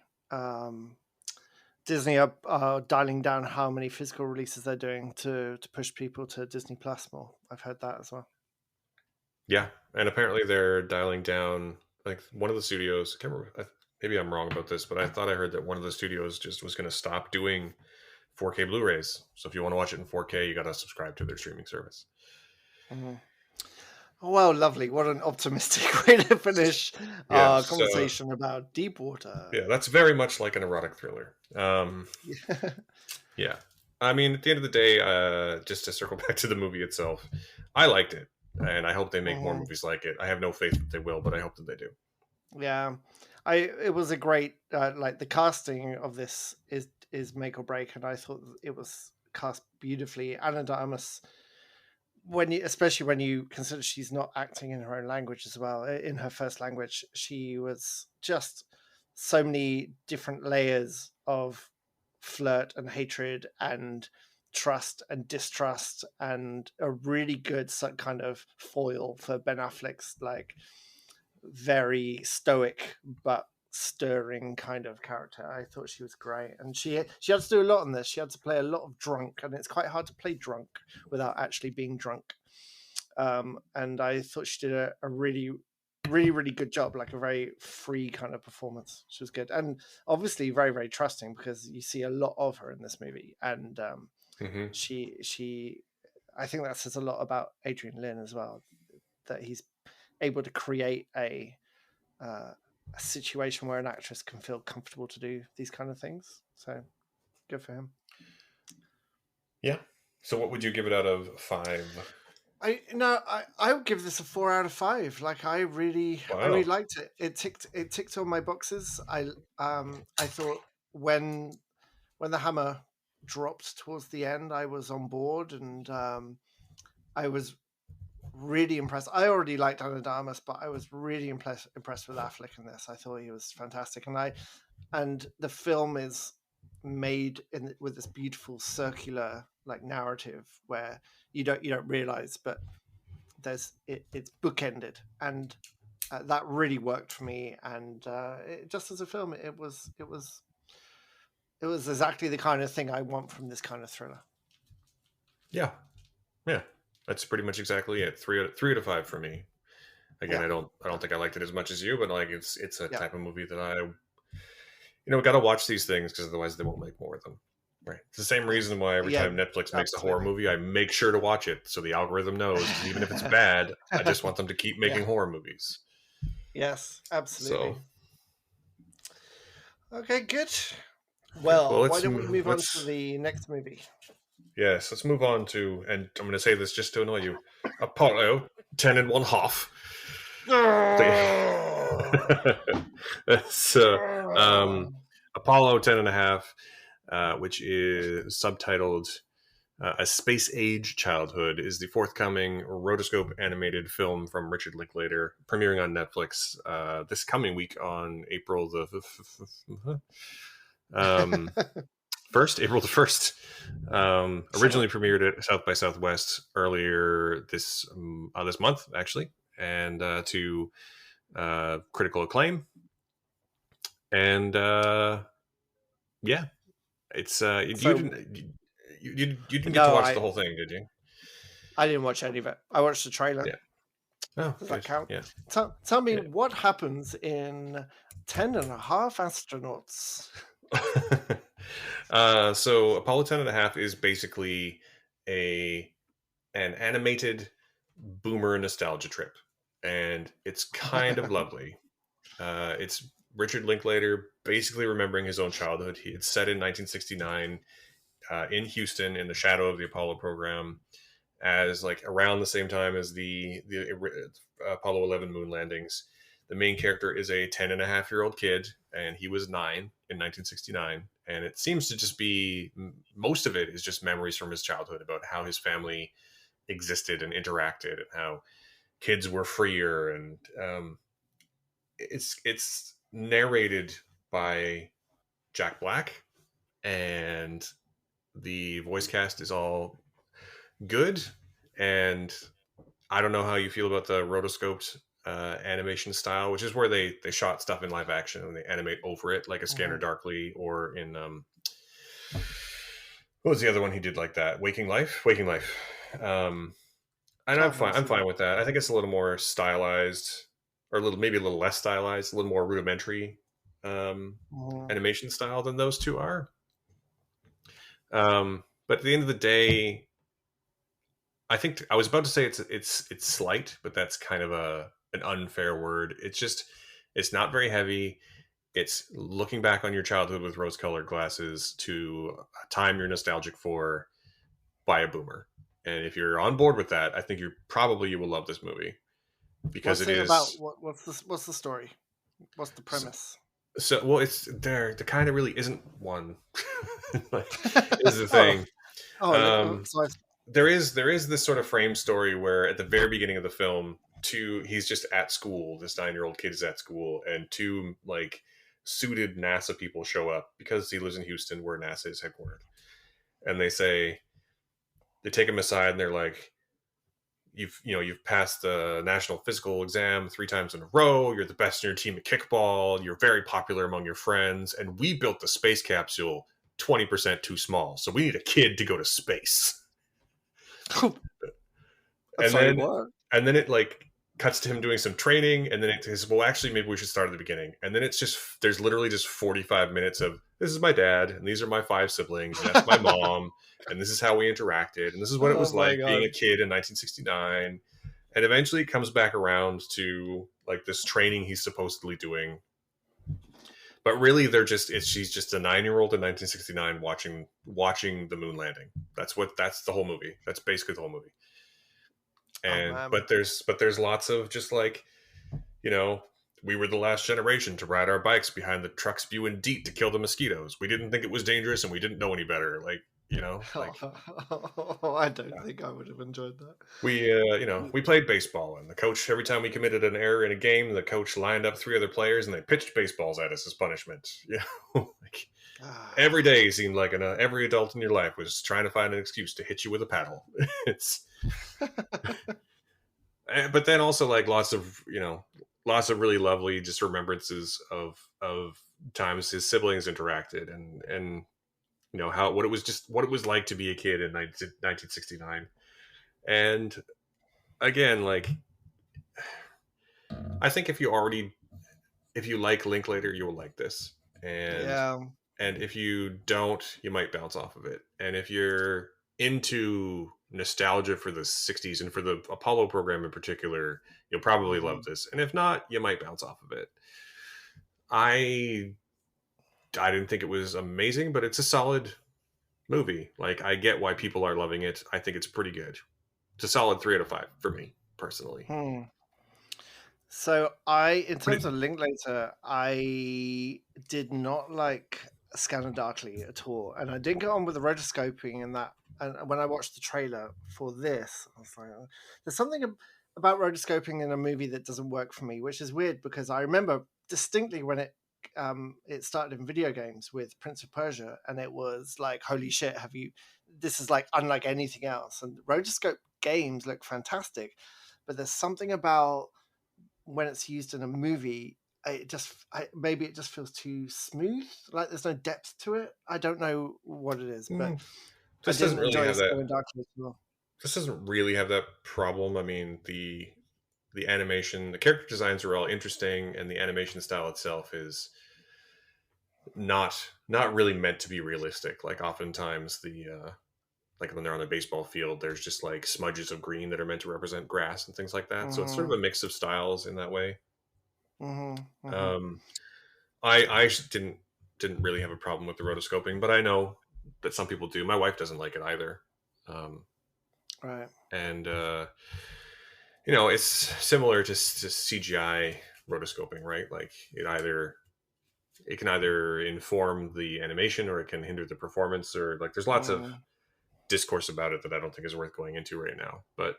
B: Disney are dialing down how many physical releases they're doing to push people to Disney Plus more. I've heard that as well.
A: Yeah, and apparently they're dialing down. Like one of the studios, I can't remember. Maybe I'm wrong about this, but I thought I heard that one of the studios just was going to stop doing 4K Blu-rays. So if you want to watch it in 4K, you got to subscribe to their streaming service.
B: Mm-hmm. Well, lovely. What an optimistic way to finish our conversation about Deepwater.
A: Yeah, that's very much like an erotic thriller. Yeah. I mean, at the end of the day, just to circle back to the movie itself, I liked it, and I hope they make more movies like it. I have no faith that they will, but I hope that they do.
B: Yeah. It was a great like the casting of this is make or break, and I thought it was cast beautifully. Ana de Armas, especially when you consider she's not acting in her own language as well, in her first language, she was just so many different layers of flirt and hatred and trust and distrust, and a really good kind of foil for Ben Affleck's like very stoic but stirring kind of character. I thought she was great, and she had to do a lot in this. She had to play a lot of drunk, and it's quite hard to play drunk without actually being drunk. And I thought she did a really, really, really good job, like a very free kind of performance. She was good, and obviously very, very trusting, because you see a lot of her in this movie, and she I think that says a lot about Adrian Lin as well, that he's able to create a situation where an actress can feel comfortable to do these kind of things. So good for him.
A: Yeah. So what would you give it out of 5?
B: I would give this a 4 out of 5. Like I really liked it. It ticked all my boxes. I thought when the hammer dropped towards the end, I was on board, and I was really impressed. I already liked Ana de Armas, but I was really impressed with Affleck in this. I thought he was fantastic, and the film is made with this beautiful circular like narrative where you don't realize, but it's bookended, and that really worked for me. And just as a film, it was exactly the kind of thing I want from this kind of thriller.
A: Yeah. That's pretty much exactly it. 3 out of 5 for me. Again, I don't think I liked it as much as you, but like it's a type of movie that I, got to watch these things, because otherwise they won't make more of them. Right. It's the same reason why every time Netflix makes a horror movie, I make sure to watch it, so the algorithm knows, even if it's bad, I just want them to keep making horror movies.
B: Yes, absolutely. So. Okay, good. Well, why don't we move on to the next movie?
A: Yes, let's move on to, and I'm going to say this just to annoy you, Apollo 10 and 1/2. That's Apollo 10 and a half, which is subtitled A Space Age Childhood, is the forthcoming rotoscope animated film from Richard Linklater, premiering on Netflix this coming week on April the April the 1st. Originally premiered at South by Southwest earlier this month, actually, and to critical acclaim. And yeah, it's you didn't get to watch the whole thing, did you?
B: I didn't watch any of it. I watched the trailer.
A: Yeah. Oh,
B: does that count?
A: Yeah.
B: Tell me what happens in 10 and a half astronauts.
A: So Apollo 10 and a half is basically an animated boomer nostalgia trip, and it's kind of lovely. It's Richard Linklater basically remembering his own childhood. It's set in 1969 in Houston, in the shadow of the Apollo program, as like around the same time as the Apollo 11 moon landings. The main character is a 10 and a half year old kid, and he was 9 in 1969. And it seems to just be, most of it is just memories from his childhood about how his family existed and interacted, and how kids were freer. And it's narrated by Jack Black, and the voice cast is all good. And I don't know how you feel about the rotoscoped animation style, which is where they shot stuff in live action and they animate over it, like a Scanner Darkly, or in what was the other one he did like that? Waking Life. And I'm fine with that. I think it's a little more stylized, or maybe a little less stylized, a little more rudimentary animation style than those two are. But at the end of the day, I think I was about to say it's slight, but that's kind of an unfair word. It's not very heavy. It's looking back on your childhood with rose-colored glasses to a time you're nostalgic for by a boomer. And if you're on board with that, I think you will love this movie, because
B: what's the story? What's the premise?
A: So well, there kind of really isn't one. Is the thing. There is this sort of frame story where at the very beginning of the film, he's just at school. This 9-year-old kid is at school, and two like suited NASA people show up because he lives in Houston, where NASA is headquartered. And they take him aside and they're like, you've passed the national physical exam 3 times in a row. You're the best in your team at kickball. You're very popular among your friends. And we built the space capsule 20% too small. So we need a kid to go to space. And then it like cuts to him doing some training, and then it says, well, actually, maybe we should start at the beginning. And then there's literally just 45 minutes of, this is my dad, and these are my 5 siblings, and that's my mom, and this is how we interacted, and this is what it was like being a kid in 1969. And eventually it comes back around to like this training he's supposedly doing. But really, she's just a 9-year-old in 1969 watching the moon landing. That's the whole movie. That's basically the whole movie. And but there's lots of just like, we were the last generation to ride our bikes behind the truck's spewing DEET to kill the mosquitoes. We didn't think it was dangerous, and we didn't know any better. Like,
B: I don't think I would have enjoyed that.
A: We played baseball, and the coach, every time we committed an error in a game, the coach lined up 3 other players and they pitched baseballs at us as punishment. Like every day seemed like every adult in your life was trying to find an excuse to hit you with a paddle. It's but then also like lots of really lovely just remembrances of times his siblings interacted, and what it was like to be a kid in 1969. And again, like, I think if you like Linklater, you will like this. And if you don't, you might bounce off of it. And if you're into nostalgia for the 60s and for the Apollo program in particular, you'll probably love this. And if not, you might bounce off of it. I didn't think it was amazing, but it's a solid movie. Like, I get why people are loving it. I think it's pretty good. It's a solid 3 out of 5 for me personally.
B: Hmm. So in
A: But
B: terms of Linklater, I did not like Scanner Darkly at all, and I didn't get on with the rotoscoping and that. And when I watched the trailer for this, I was like, "There's something about rotoscoping in a movie that doesn't work for me," which is weird because I remember distinctly when it started in video games with Prince of Persia, and it was like, "Holy shit! Have you? This is like unlike anything else." And rotoscope games look fantastic, but there's something about when it's used in a movie, maybe it just feels too smooth. Like there's no depth to it. I don't know what it is, but
A: mm,
B: I
A: this
B: didn't
A: doesn't really
B: enjoy
A: have that.
B: Scanner Darkly as well.
A: This doesn't really have that problem. I mean, the animation, the character designs are all interesting, and the animation style itself is not really meant to be realistic. Like, oftentimes like when they're on the baseball field, there's just like smudges of green that are meant to represent grass and things like that. So it's sort of
B: Mm-hmm,
A: a mix of styles in that way.
B: mm-hmm, mm-hmm.
A: Um, I didn't really have a problem with the rotoscoping, but I know that some people do. My wife doesn't like it either. Um,
B: Right.
A: and it's similar to CGI rotoscoping, right? Like, it can either inform the animation or it can hinder the performance, or like there's lots of
B: Mm,
A: discourse about it that I don't think is worth going into right now. But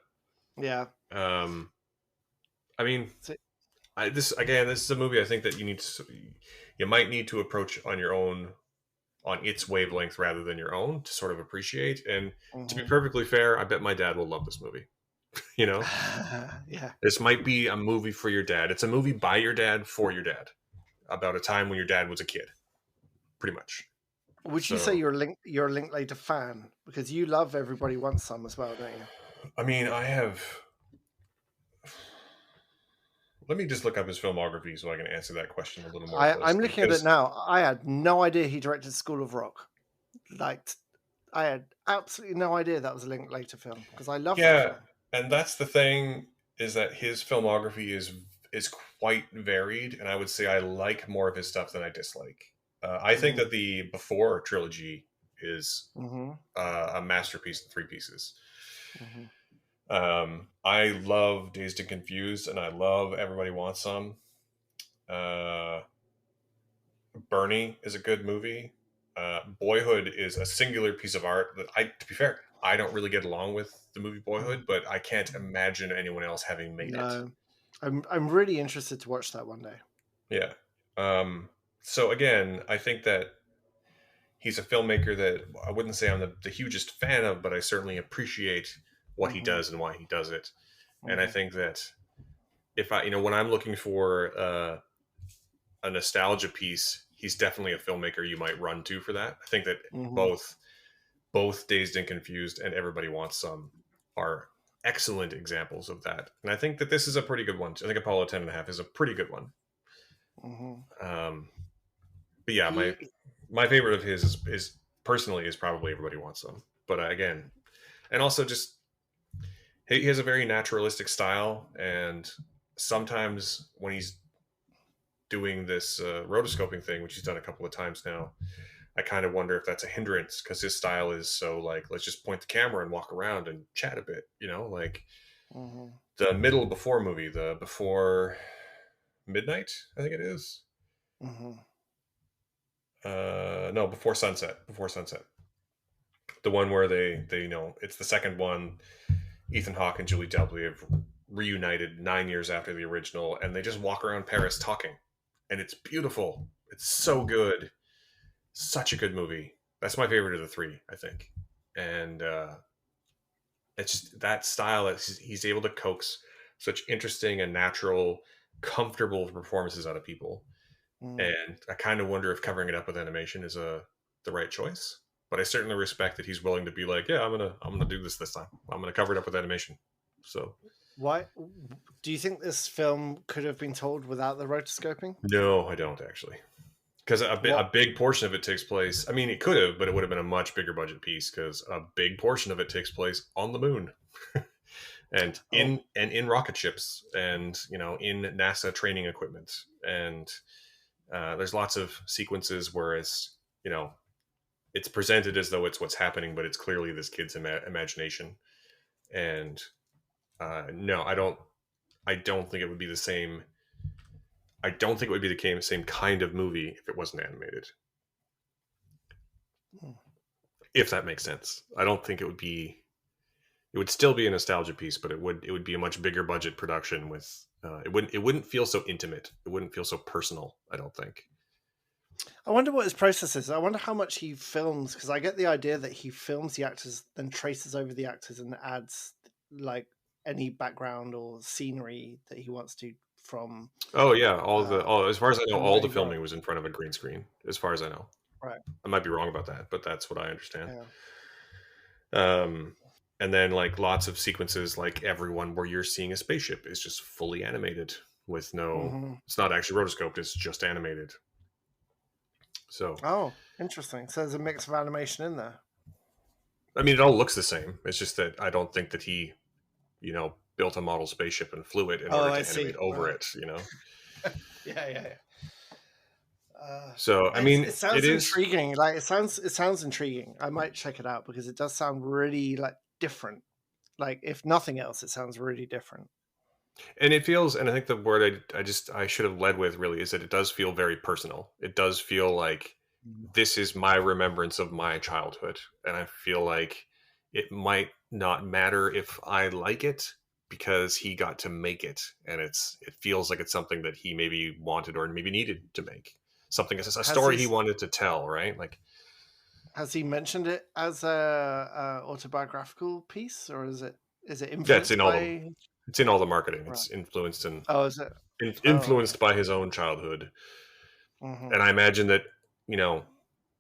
B: yeah.
A: um, I mean,
B: So,
A: this is a movie I think that you might need to approach on your own, on its wavelength rather than your own, to sort of appreciate. And to be
B: mhm.
A: perfectly fair, I bet my dad will love this movie. you know,
B: Yeah.
A: this might be a movie for your dad. It's a movie by your dad for your dad about a time when your dad was a kid, pretty much.
B: Would you say
A: So,
B: you're a Linklater fan because you love Everybody Wants Some as well, don't you?
A: I mean, I have. Let me just look up his filmography so I can answer that question a little more
B: I'm
A: closely.
B: looking at it
A: Because
B: now. I had no idea he directed School of Rock. Like I had absolutely no idea that was a Linklater film because I love that
A: yeah,
B: film.
A: and that's the thing, is that his filmography is quite varied, and I would say I like more of his stuff than I dislike. I think
B: Mm-hmm.
A: that the Before trilogy is
B: Mm-hmm.
A: a masterpiece in 3 pieces.
B: Mm-hmm.
A: I love Dazed and Confused, and I love Everybody Wants Some. Uh, Bernie is a good movie. Boyhood is a singular piece of art that to be fair, I don't really get along with the movie Boyhood, but I can't imagine anyone else having made it.
B: No, I'm really interested to watch that one day.
A: Yeah. So again, I think that he's a filmmaker that I wouldn't say I'm the hugest fan of, but I certainly appreciate what he
B: Mm-hmm.
A: does and why he does it. And I
B: Mm-hmm.
A: think that if when I'm looking for a nostalgia piece, he's definitely a filmmaker you might run to for that. I think that
B: Mm-hmm.
A: both Dazed and Confused and Everybody Wants Some are excellent examples of that. And I think that this is a pretty good one. I think Apollo 10 and a half is a pretty good one.
B: Mm-hmm.
A: Um, but yeah, my
B: He,
A: my favorite of his is personally is probably Everybody Wants Some. But again, and also just he has a very naturalistic style, and sometimes when he's doing this rotoscoping thing, which he's done a couple of times now, I kind of wonder if that's a hindrance because his style is so like, let's just point the camera and walk around and chat a bit, like
B: mm-hmm.
A: the middle Before movie, the Before Midnight, I think it is.
B: Mm-hmm.
A: No, Before Sunset, the one where they it's the second one. Ethan Hawke and Julie Delpy have reunited 9 years after the original, and they just walk around Paris talking, and it's beautiful. It's so
B: Mm-hmm.
A: good. Such a good movie. That's my favorite of the three, I think. And it's just that style that he's able to coax such interesting and natural, comfortable performances out of people.
B: Mm-hmm.
A: And I kind of wonder if covering it up with animation is the right choice. But I certainly respect that he's willing to be like, yeah, I'm gonna do this time. I'm gonna cover it up with animation. So
B: Why do you think this film could have been told without the rotoscoping?
A: no, I don't actually, because
B: What?
A: a big portion of it takes place. I mean, it could have, but it would have been a much bigger budget piece because a big portion of it takes place on the moon, and
B: Oh,
A: in rocket ships, and in NASA training equipment, and there's lots of sequences where it's you know it's presented as though it's what's happening, but it's clearly this kid's imagination. And no, I don't think it would be the same. I don't think it would be the same kind of movie if it wasn't animated.
B: Hmm.
A: If that makes sense, I don't think it would be. It would still be a nostalgia piece, but it would be a much bigger budget production with. It wouldn't feel so intimate. It wouldn't feel so personal. I don't think.
B: I wonder what his process is. I wonder how much he films, because I get the idea that he films the actors, then traces over the actors and adds like any background or scenery that he wants to from
A: Oh yeah, as far as I know,
B: from what
A: all the
B: he wrote.
A: filming was in front of a green screen. As far as I know,
B: Right.
A: I might be wrong about that, but that's what I understand.
B: Yeah.
A: Um, and then like lots of sequences, like everyone where you're seeing a spaceship is just fully animated with no.
B: Hmm.
A: It's not actually rotoscoped; it's just animated. So,
B: Oh, interesting. So there's a mix of animation in there.
A: I mean, it all looks the same. It's just that I don't think that he, built a model spaceship and flew it in
B: Oh,
A: order
B: I
A: to animate
B: see.
A: over
B: Right.
A: it.
B: Yeah, yeah, yeah.
A: So, I mean,
B: It
A: it
B: sounds
A: is.
B: intriguing. Like it sounds intriguing. I might check it out because it does sound really like different. Like if nothing else, it sounds really different.
A: And it feels, and I think the word I should have led with really is that it does feel very personal. It does feel like
B: Mm.
A: this is my remembrance of my childhood, and I feel like it might not matter if I like it because he got to make it, and it feels like it's something that he maybe wanted or maybe needed to make, something, a
B: Has
A: story
B: he
A: he wanted to tell, right? Like,
B: has he mentioned it as a autobiographical piece, or is it
A: yeah, it's in
B: influenced
A: all the
B: by?
A: it's in all the marketing.
B: Right.
A: It's influenced and
B: Oh, is it? Oh, okay.
A: influenced by his own childhood.
B: Hmm.
A: And I imagine that, you know,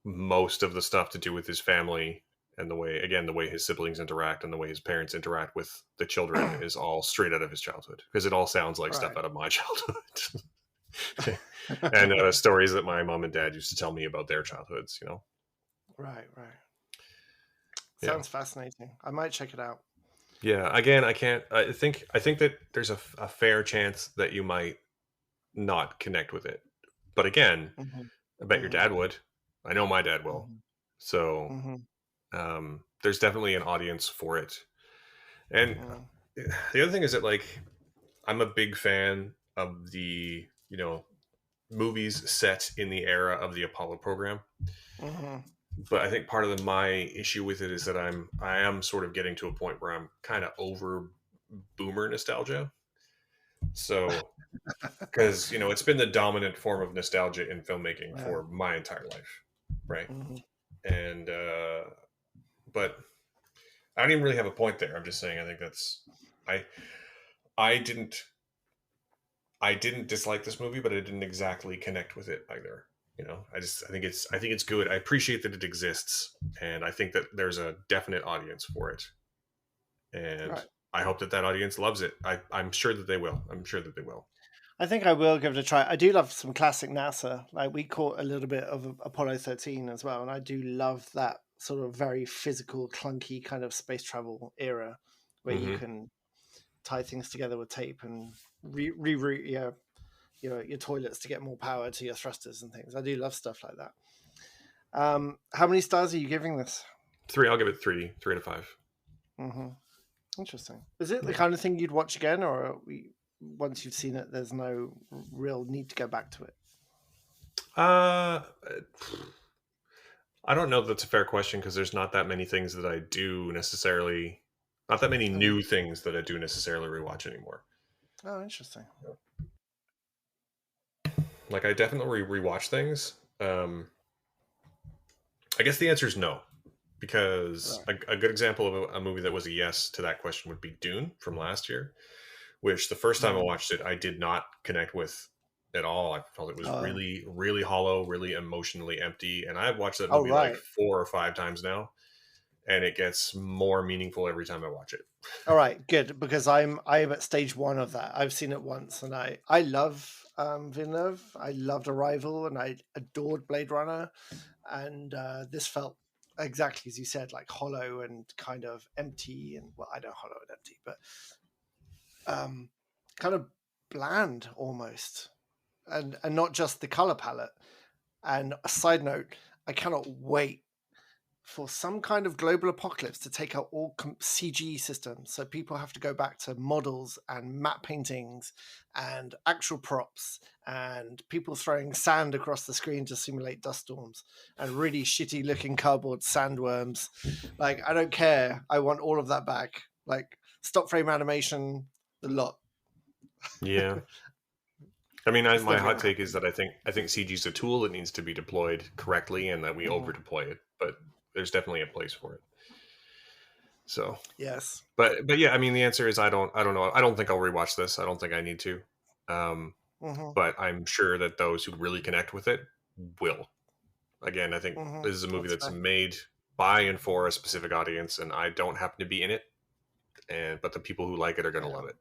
A: most of the stuff to do with his family and the way his siblings interact and the way his parents interact with the children is all straight out of his childhood because it all sounds like stuff
B: Right.
A: out of my childhood. And stories that my mom and dad used to tell me about their childhoods.
B: Right. Right.
A: Yeah.
B: Sounds fascinating. I might check it out.
A: Yeah. Again, I can't, I think that there's a fair chance that you might not connect with it. But again,
B: Hmm.
A: I bet your
B: Hmm.
A: dad would. I know my dad will.
B: Hmm.
A: So
B: Hmm.
A: there's definitely an audience for it. And
B: Hmm.
A: the other thing is that like I'm a big fan of the movies set in the era of the Apollo program.
B: Hmm.
A: But I think part of my issue with it is that I am sort of getting to a point where I'm kind of over boomer nostalgia. So because it's been the dominant form of nostalgia in filmmaking
B: Yeah.
A: for my entire life, right?
B: Hmm.
A: And but I don't even really have a point there. I'm just saying I think that's I I didn't I didn't dislike this movie, but I didn't exactly connect with it either. I think it's good. I appreciate that it exists, and I think that there's a definite audience for it, and
B: Right.
A: I hope that that audience loves it. I'm sure that they will. I'm sure that they will.
B: I think I will give it a try. I do love some classic NASA. Like we caught a little bit of Apollo 13 as well, and I do love that sort of very physical, clunky kind of space travel era where you
A: Hmm.
B: can tie things together with tape and reroute your toilets to get more power to your thrusters and things. I do love stuff like that. How many stars are you giving this?
A: Three. I'll give it three out of five.
B: Hmm. Interesting. Is it the
A: Yeah.
B: kind of thing you'd watch again, or once you've seen it, there's no real need to go back to it?
A: Uh, I don't know if that's a fair question because there's not that many things that I do necessarily, not that many
B: Oh,
A: new things that I do necessarily rewatch anymore.
B: oh, interesting.
A: Like I definitely rewatch things. I guess the answer is no, because
B: Right.
A: a good example of a movie that was a yes to that question would be Dune from last year, which the first time I
B: Mm.
A: watched it, I did not connect with at all. I felt it was
B: Oh,
A: really, really hollow, really emotionally empty. And I've watched that
B: oh,
A: movie like
B: right.
A: 4 or 5 times now, and it gets more meaningful every time I watch it.
B: All right, good, because I'm at stage one of that. I've seen it once, and I love Villeneuve. I loved Arrival, and I adored Blade Runner, and this felt exactly as you said, like hollow and kind of empty, and well, I know hollow and empty, but um, kind of bland almost, and not just the color palette. And a side note, I cannot wait. for some kind of global apocalypse to take out all CG systems. So people have to go back to models and matte paintings and actual props and people throwing sand across the screen to simulate dust storms and really shitty looking cardboard sandworms. Like, I don't care. I want all of that back. Like, stop frame animation, the lot.
A: Yeah. I mean,
B: It's
A: my
B: never
A: hot
B: gonna
A: take is that I think CG is a tool that needs to be deployed correctly, and that we
B: Mhm.
A: over deploy it. But there's definitely a place for it. So,
B: Yes.
A: but yeah, I mean, the answer is I don't know. I don't think I'll rewatch this. I don't think I need to.
B: hmm
A: But I'm sure that those who really connect with it will. Again, I think
B: hmm
A: this is a movie
B: That's
A: that's
B: fair.
A: made by and for a specific audience, and I don't happen to be in it. But the people who like it are going to
B: Yeah.
A: love it.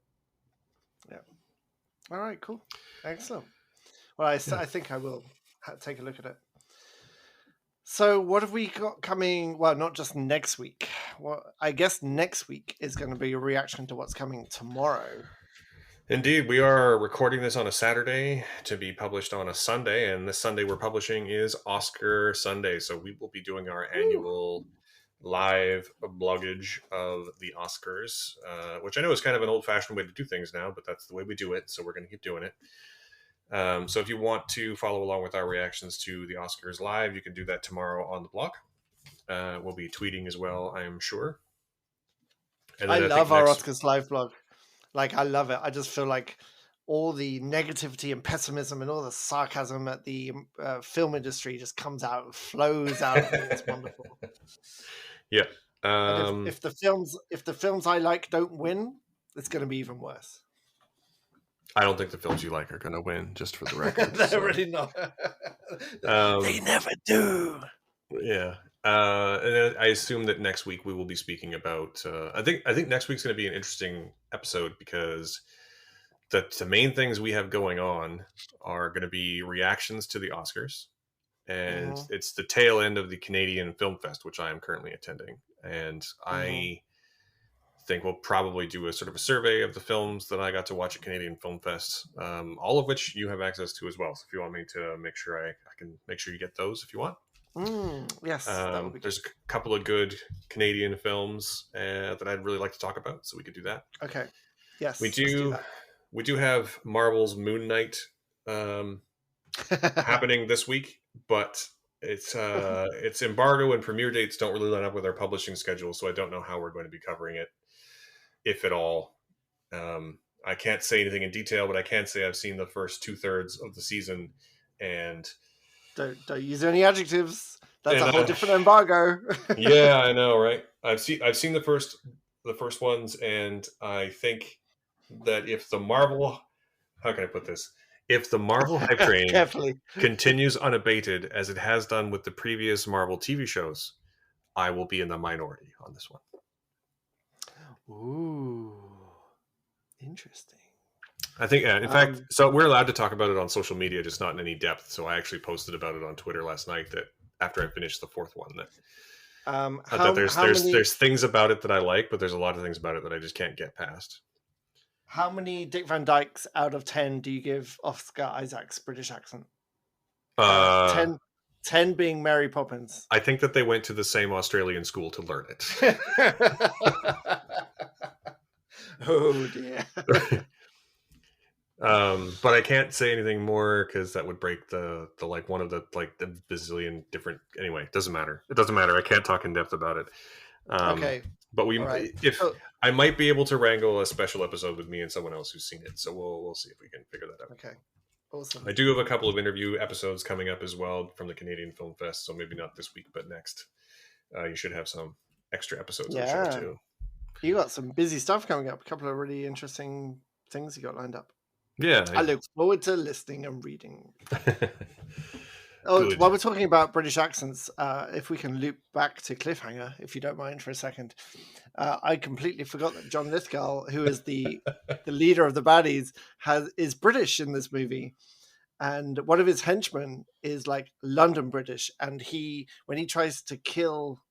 B: Yeah. All right. Cool. Excellent. Well, I think I will take a look at it. So, what have we got coming? Well, not just next week. Well, I guess next week is going to be a reaction to what's coming tomorrow.
A: Indeed, we are recording this on a Saturday to be published on a Sunday, and this Sunday we're publishing is Oscar Sunday. So we will be doing our annual live bloggage of the Oscars, which I know is kind of an old-fashioned way to do things now, but that's the way we do it. So we're going to keep doing it. So if you want to follow along with our reactions to the Oscars live, you can do that tomorrow on the blog. We'll be tweeting as well, I am sure. And
B: I
A: then I think
B: love our
A: next,
B: Oscars live blog. Like, I love it. I just feel like all the negativity and pessimism and all the sarcasm at the film industry just comes out and flows out of me. It's wonderful.
A: yeah.
B: And if the films I like don't win, it's going to be even worse.
A: I don't think the films you like are going to win, just for the record.
B: They're
A: so.
B: really not.
A: They
B: never do.
A: Yeah. And I assume that next week we will be speaking about. I think next week's going to be an interesting episode because the main things we have going on are going to be reactions to the Oscars, and it's the tail end of the Canadian Film Fest, which I am currently attending, and I think we'll probably do a sort of a survey of the films that I got to watch at Canadian Film Fest, all of which you have access to as well. So if you want me to make sure I can make sure you get those if you want.
B: Yes, that would be
A: There's a couple of good Canadian films that I'd really like to talk about, so we could do that.
B: Okay. Yes,
A: we
B: let's do that.
A: We do have Marvel's Moon Knight happening this week, but it's embargo and premiere dates don't really line up with our publishing schedule, so I don't know how we're going to be covering it, if at all. I can't say anything in detail, but I can say I've seen the first 2/3 of the season, and
B: don't use any adjectives. That's
A: and
B: a whole different embargo.
A: Yeah, I know, right? I've seen the first ones, and I think that if the Marvel, how can I put this? If the Marvel hype train
B: Carefully
A: continues unabated as it has done with the previous Marvel TV shows, I will be in the minority on this one.
B: Ooh, interesting.
A: I think, in fact, so we're allowed to talk about it on social media, just not in any depth. So I actually posted about it on Twitter last night that after I finished the fourth one, that there's things about it that I like, but there's a lot of things about it that I just can't get past.
B: How many Dick Van Dykes out of 10 do you give Oscar Isaac's British accent? 10 being Mary Poppins.
A: I think that they went to the same Australian school to learn it.
B: Oh dear.
A: But I can't say anything more because that would break the like one of the like the bazillion different. Anyway, it doesn't matter. I can't talk in depth about it.
B: Okay.
A: But
B: right.
A: I might be able to wrangle a special episode with me and someone else who's seen it. So we'll see if we can figure that out.
B: Okay. Awesome.
A: I do have a couple of interview episodes coming up as well from the Canadian Film Fest. So maybe not this week, but next. You should have some extra episodes of the show too.
B: You got some busy stuff coming up. A couple of really interesting things you got lined up.
A: Yeah.
B: I look forward to listening and reading. While we're talking about British accents, if we can loop back to Cliffhanger, if you don't mind for a second. I completely forgot that John Lithgow, who is the leader of the baddies, is British in this movie. And one of his henchmen is like London British. And when he tries to kill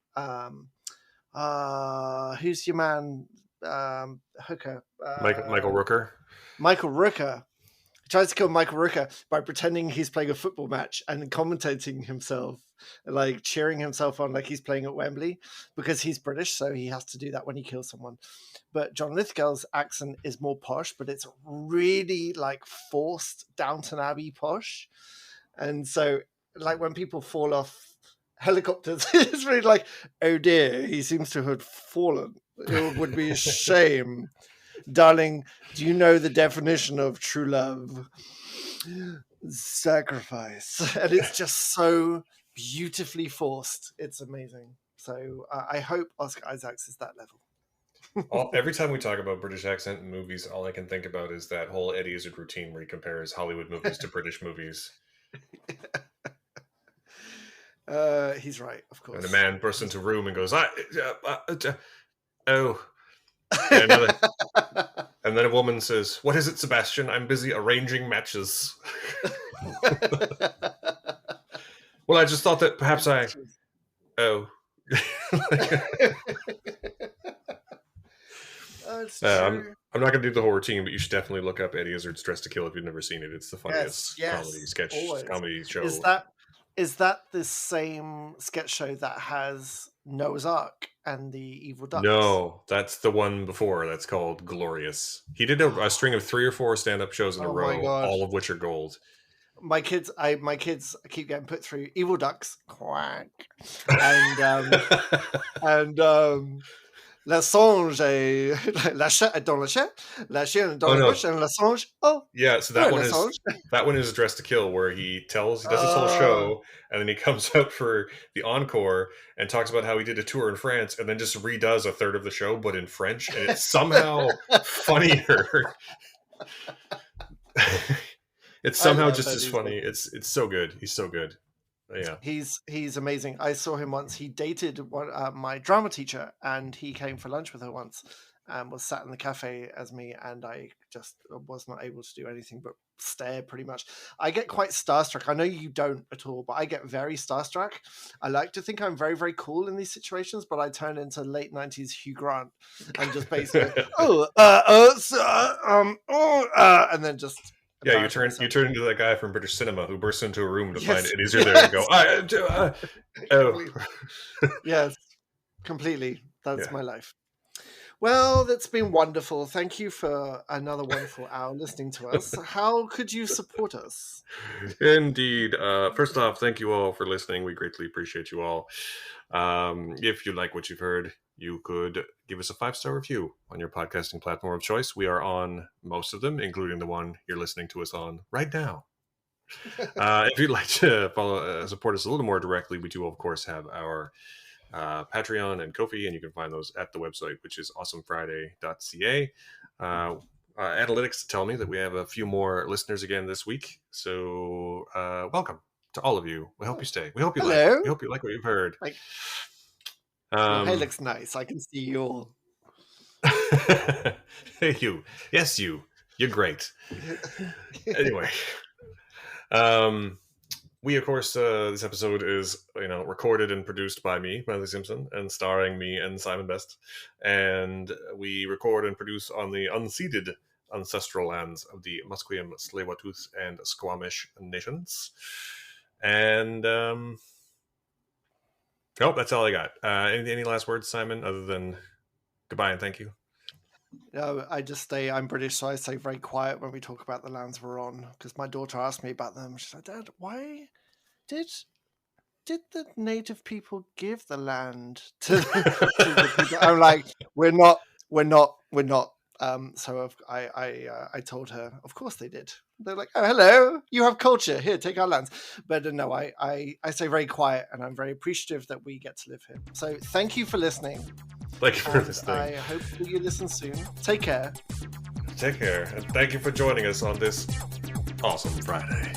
B: who's your man? Hooker.
A: Michael Rooker.
B: Michael Rooker tries to kill Michael Rooker by pretending he's playing a football match and commentating himself, like cheering himself on like he's playing at Wembley, because he's British, so he has to do that when he kills someone. But John Lithgow's accent is more posh, but it's really like forced Downton Abbey posh. And so like when people fall off helicopters, it's really like, oh dear, he seems to have fallen. It would be a shame. Darling, do you know the definition of true love? Sacrifice. And it's just so beautifully forced. It's amazing. So I hope Oscar Isaacs is that level.
A: Every time we talk about British accent in movies, all I can think about is that whole Eddie Izzard routine where he compares Hollywood movies to British movies.
B: He's right, of course.
A: And a man bursts into a room and goes, oh. And then a woman says, what is it, Sebastian? I'm busy arranging matches. Well, I just thought that perhaps I'm not going to do the whole routine, but you should definitely look up Eddie Izzard's Dressed to Kill if you've never seen it. It's the funniest comedy show.
B: Is that the same sketch show that has Noah's Ark and the Evil Ducks?
A: No, that's the one before. That's called Glorious. He did a string of 3 or 4 stand-up shows in a row, all of which are gold.
B: My kids keep getting put through Evil Ducks, quack, and La Songe, la chatte dans la chatte, la chienne dans la bouche, and La Songe. Oh,
A: yeah. So that one is Dressed to Kill, where he does his whole show, and then he comes out for the encore and talks about how he did a tour in France, and then just redoes a third of the show, but in French, and it's somehow funnier. It's somehow just as funny. It's so good. He's so good. Yeah,
B: he's amazing. I saw him once. He dated my drama teacher, and he came for lunch with her once, and was sat in the cafe as me, and I just was not able to do anything but stare. Pretty much, I get quite starstruck. I know you don't at all, but I get very starstruck. I like to think I'm very, very cool in these situations, but I turn into late 90s Hugh Grant and just basically and then just.
A: Yeah, you turn into that guy from British cinema who bursts into a room to find Eddie Izzard there and go,
B: Yes, completely. That's my life. Well, that's been wonderful. Thank you for another wonderful hour listening to us. How could you support us?
A: Indeed. First off, thank you all for listening. We greatly appreciate you all. If you like what you've heard, you could give us a 5-star review on your podcasting platform of choice. We are on most of them, including the one you're listening to us on right now. If you'd like to support us a little more directly, we do, of course, have our Patreon and Ko-fi, and you can find those at the website, which is awesomefriday.ca. Analytics tell me that we have a few more listeners again this week, so welcome to all of you. We hope you stay. We hope you like what you've heard.
B: Your hair looks nice. I can see you all.
A: Hey, you. Yes, you. You're great. Anyway, we, of course, this episode is, recorded and produced by me, Matthew Simpson, and starring me and Simon Best. And we record and produce on the unceded ancestral lands of the Musqueam, Tsleil-Waututh, and Squamish nations. And that's all I got. Any last words, Simon, other than goodbye and thank you?
B: No, I just say I'm British, so I stay very quiet when we talk about the lands we're on, because my daughter asked me about them. She's like, Dad, why did the native people give the land to the people? I'm like, we're not. So I told her, of course they did. They're like, oh, hello, you have culture. Here, take our lands. But no, I stay very quiet, and I'm very appreciative that we get to live here. So thank you for listening.
A: Thank you for listening.
B: I hope that you listen soon. Take care.
A: Take care. And thank you for joining us on this awesome Friday.